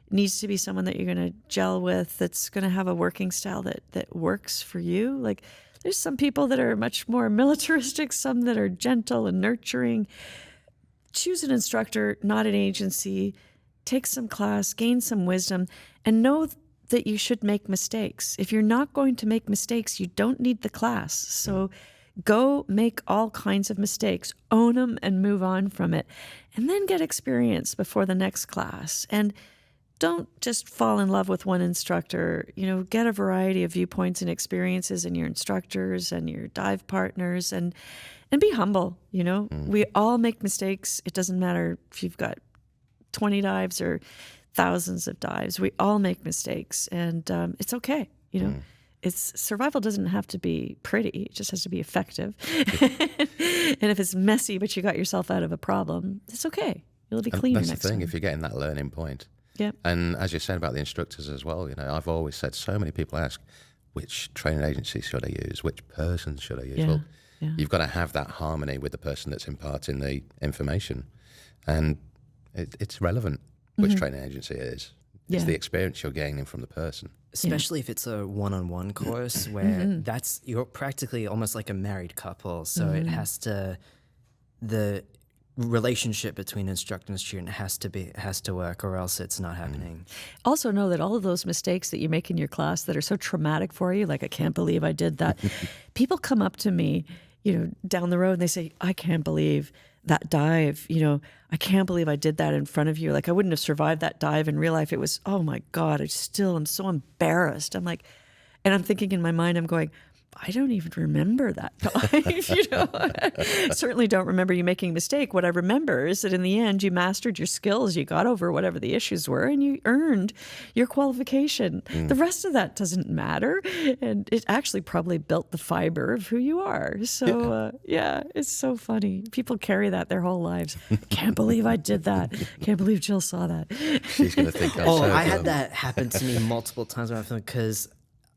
needs to be someone that you're going to gel with, that's going to have a working style that works for you. Like, there's some people that are much more militaristic, some that are gentle and nurturing. Choose an instructor, not an agency. Take some class, gain some wisdom, and know that you should make mistakes. If you're not going to make mistakes, you don't need the class. So go make all kinds of mistakes, own them, and move on from it. And then get experience before the next class. And don't just fall in love with one instructor. Get a variety of viewpoints and experiences in your instructors and your dive partners, and be humble. We all make mistakes. It doesn't matter if you've got 20 dives or thousands of dives. We all make mistakes, and it's okay. Survival doesn't have to be pretty. It just has to be effective. And if it's messy, but you got yourself out of a problem, it's okay. It'll be cleaner next time. That's the thing, if you're getting that learning point. Yep. And as you're saying about the instructors as well, I've always said, so many people ask, which training agency should I use? Which person should I use? Well, you've got to have that harmony with the person that's imparting the information. And it's relevant which training agency it is. It's the experience you're gaining from the person. Especially if it's a one-on-one course where you're practically almost like a married couple. So it has to, the relationship between instructor and student has to work, or else it's not happening. Also know that all of those mistakes that you make in your class that are so traumatic for you, like, I can't believe I did that. People come up to me, down the road, and they say, I can't believe that dive, I can't believe I did that in front of you. Like, I wouldn't have survived that dive in real life. It was, oh my God, I'm so embarrassed. I'm like, and I'm thinking in my mind, I'm going, I don't even remember that dive, Certainly don't remember you making a mistake. What I remember is that in the end, you mastered your skills, you got over whatever the issues were, and you earned your qualification. The rest of that doesn't matter, and it actually probably built the fiber of who you are. So, it's so funny. People carry that their whole lives. Can't believe I did that. Can't believe Jill saw that. She's going to think I'm I had that happen to me multiple times when I filmed, because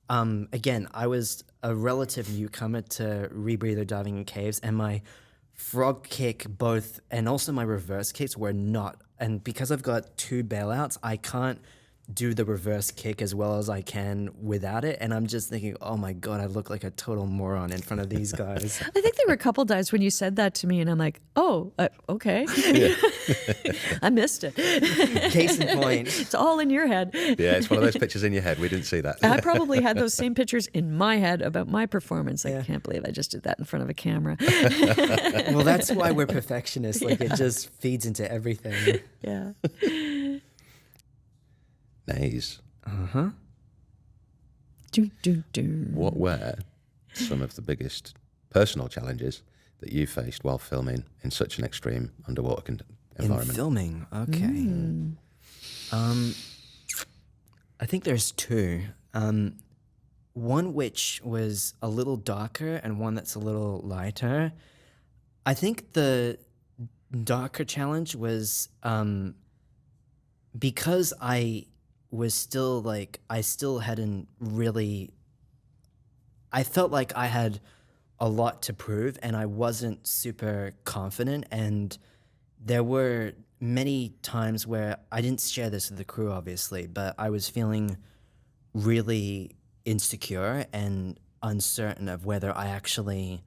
again, I was a relative newcomer to rebreather diving in caves, and my frog kick and also my reverse kicks were not, and because I've got 2 bailouts, I can't do the reverse kick as well as I can without it, and I'm just thinking, oh my God, I look like a total moron in front of these guys. I think there were a couple dives when you said that to me, and I'm like, oh, okay. I missed it. Case in point. It's all in your head. Yeah, it's one of those pictures in your head. We didn't see that. I probably had those same pictures in my head about my performance. I can't believe I just did that in front of a camera. Well, that's why we're perfectionists. Like, it just feeds into everything. Yeah. Nays. What were some of the biggest personal challenges that you faced while filming in such an extreme underwater environment? In filming, okay. I think there's 2. One which was a little darker and one that's a little lighter. I think the darker challenge was because I was still like, I still hadn't really, I felt like I had a lot to prove and I wasn't super confident. And there were many times where I didn't share this with the crew, obviously, but I was feeling really insecure and uncertain of whether I actually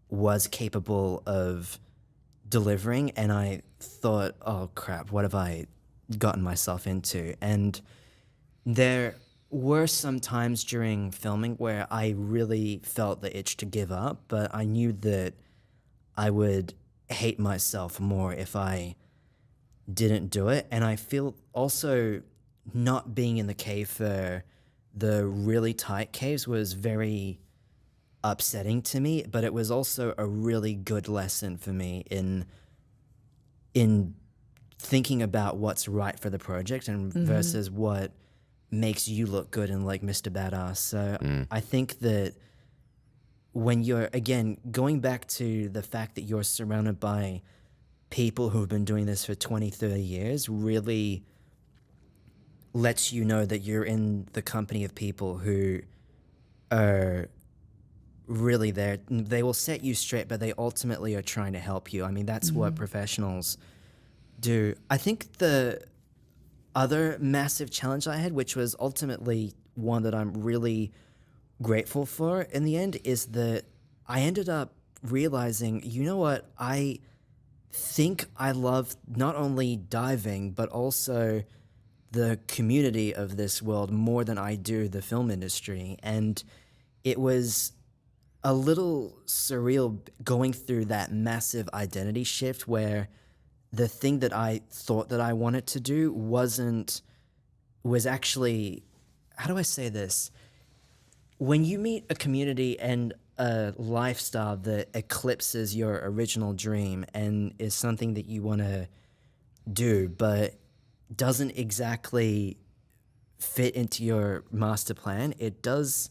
was capable of delivering. And I thought, oh crap, what have I gotten myself into? And there were some times during filming where I really felt the itch to give up, but I knew that I would hate myself more if I didn't do it. And I feel also not being in the cave for the really tight caves was very upsetting to me, but it was also a really good lesson for me in thinking about what's right for the project and versus what makes you look good and like Mr. Badass. So I think that when you're, again, going back to the fact that you're surrounded by people who've been doing this for 20, 30 years really lets you know that you're in the company of people who are really there. They will set you straight, but they ultimately are trying to help you. I mean, that's what professionals do. I think the other massive challenge I had, which was ultimately one that I'm really grateful for in the end, is that I ended up realizing, you know what, I think I love not only diving, but also the community of this world more than I do the film industry. And it was a little surreal going through that massive identity shift where the thing that I thought that I wanted to do was actually, how do I say this? When you meet a community and a lifestyle that eclipses your original dream and is something that you want to do, but doesn't exactly fit into your master plan, it does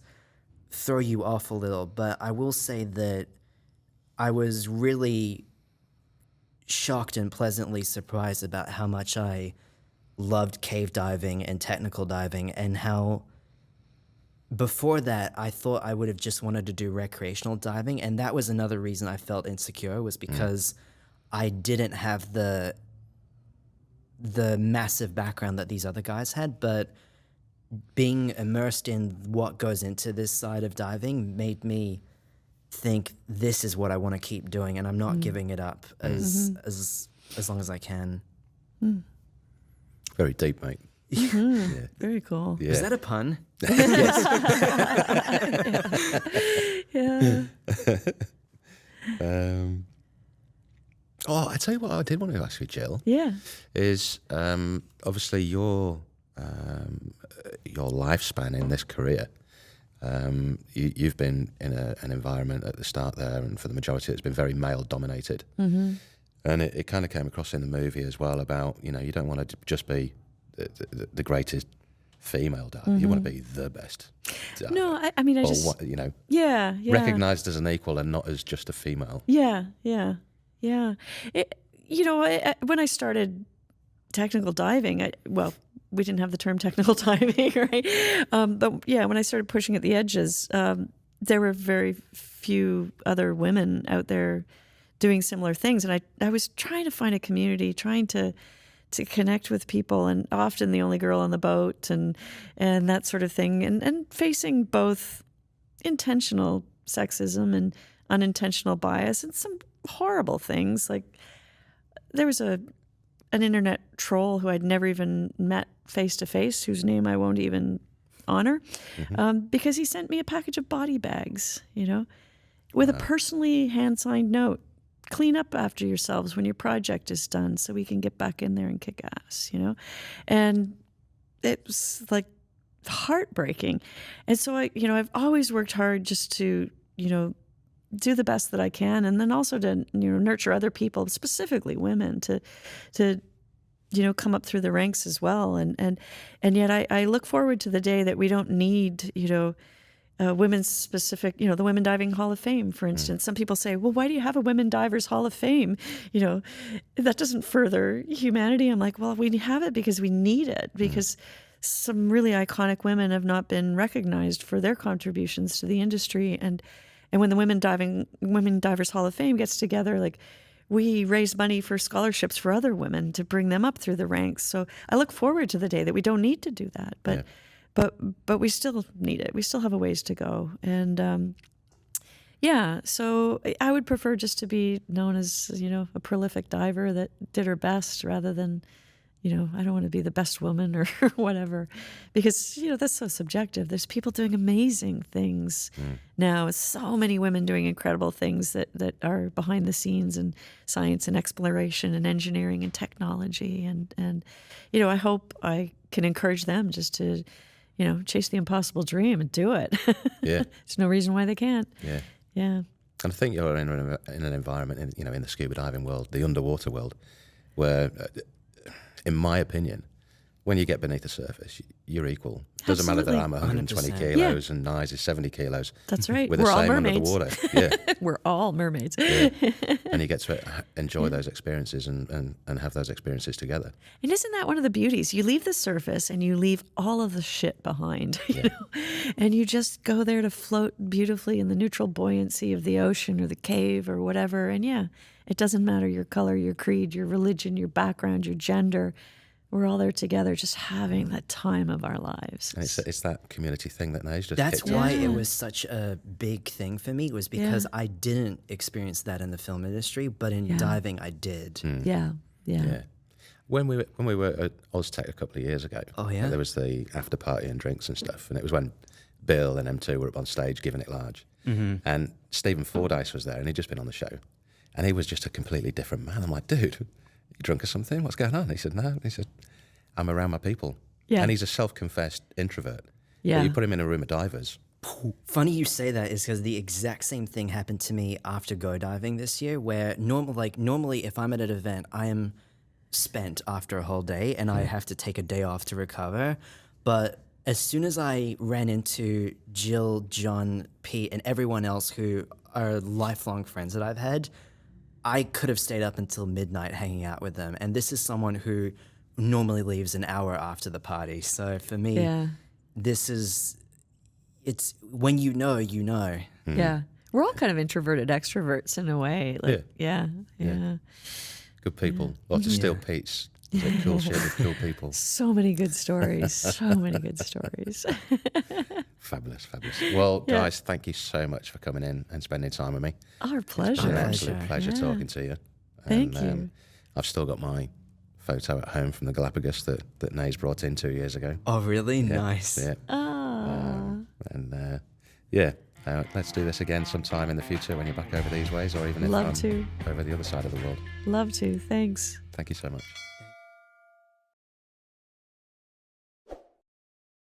throw you off a little. But I will say that I was really shocked and pleasantly surprised about how much I loved cave diving and technical diving, and how before that I thought I would have just wanted to do recreational diving. And that was another reason I felt insecure, was because I didn't have the massive background that these other guys had. But being immersed in what goes into this side of diving made me think this is what I want to keep doing, and I'm not giving it up as long as I can. Very deep, mate. Yeah. Very cool. Yeah. Is that a pun? Yeah. I tell you what, I did want to ask you, Jill. Yeah. Is obviously your lifespan in this career. You've been in an environment at the start there, and for the majority, it's been very male dominated. And it kind of came across in the movie as well about, you don't want to just be the greatest female diver. You want to be the best diver. No, I mean, I or just, what, yeah. recognized as an equal and not as just a female. Yeah. When I started technical diving, we didn't have the term technical diving, right? But yeah, when I started pushing at the edges, there were very few other women out there doing similar things. And I was trying to find a community, trying to connect with people, and often the only girl on the boat and that sort of thing, and facing both intentional sexism and unintentional bias and some horrible things. Like there was an internet troll who I'd never even met face to face, whose name I won't even honor, because he sent me a package of body bags, with a personally hand-signed note. Clean up after yourselves when your project is done so we can get back in there and kick ass, And it was like heartbreaking. And so I've always worked hard just to, do the best that I can, and then also to, nurture other people, specifically women, to come up through the ranks as well. And yet I look forward to the day that we don't need, women's specific, the Women Diving Hall of Fame, for instance. Some people say, well, why do you have a Women Divers Hall of Fame? That doesn't further humanity. I'm like, well, we have it because we need it, because some really iconic women have not been recognized for their contributions to the industry. And when the Women Divers Hall of Fame gets together, like, we raise money for scholarships for other women to bring them up through the ranks. So I look forward to the day that we don't need to do that. But we still need it. We still have a ways to go. And so I would prefer just to be known as, a prolific diver that did her best, rather than, I don't want to be the best woman or whatever, because, that's so subjective. There's people doing amazing things now. So many women doing incredible things that are behind the scenes in science and exploration and engineering and technology. And I hope I can encourage them just to, chase the impossible dream and do it. Yeah. There's no reason why they can't. Yeah. Yeah. And I think you're in an environment, in the scuba diving world, the underwater world, where, in my opinion, when you get beneath the surface, you're equal. Doesn't matter that I'm 120 kilos and Nays is 70 kilos. That's right. We're all the same mermaids. under the water. Yeah. We're all mermaids. Yeah. And you get to enjoy those experiences and have those experiences together. And isn't that one of the beauties? You leave the surface and you leave all of the shit behind, you know? And you just go there to float beautifully in the neutral buoyancy of the ocean or the cave or whatever. And it doesn't matter your color, your creed, your religion, your background, your gender. We're all there together, just having the time of our lives. And it's that community thing that Nays just That's kicked why in. it was such a big thing for me, was because I didn't experience that in the film industry, but in diving I did. Yeah. When we were at Oztech a couple of years ago, there was the after party and drinks and stuff, and it was when Bill and M2 were up on stage giving it large, and Stephen Fordyce was there, and he'd just been on the show, and he was just a completely different man. I'm like, dude, you drunk or something? What's going on? He said, no. He said, I'm around my people. Yeah. And he's a self-confessed introvert. Yeah. But you put him in a room of divers. Funny you say that, is because the exact same thing happened to me after go diving this year, where normally if I'm at an event, I am spent after a whole day and I have to take a day off to recover. But as soon as I ran into Jill, John, Pete, and everyone else who are lifelong friends that I've had, I could have stayed up until midnight hanging out with them. And this is someone who normally leaves an hour after the party. So for me, it's when you know. Yeah. We're all kind of introverted extroverts in a way. Like, yeah. Good people. Lots of steel Pete's. Cool shit with cool people. So many good stories. Fabulous. Well, guys, thank you so much for coming in and spending time with me. Our It's pleasure. been an absolute pleasure talking to you. Thank you. I've still got my photo at home from the Galapagos that Nays brought in 2 years ago. Oh, really? Yeah, Nice. Yeah. Let's do this again sometime in the future when you're back over these ways, or even if Love I'm to. over the other side of the world. Love to. Thanks. Thank you so much.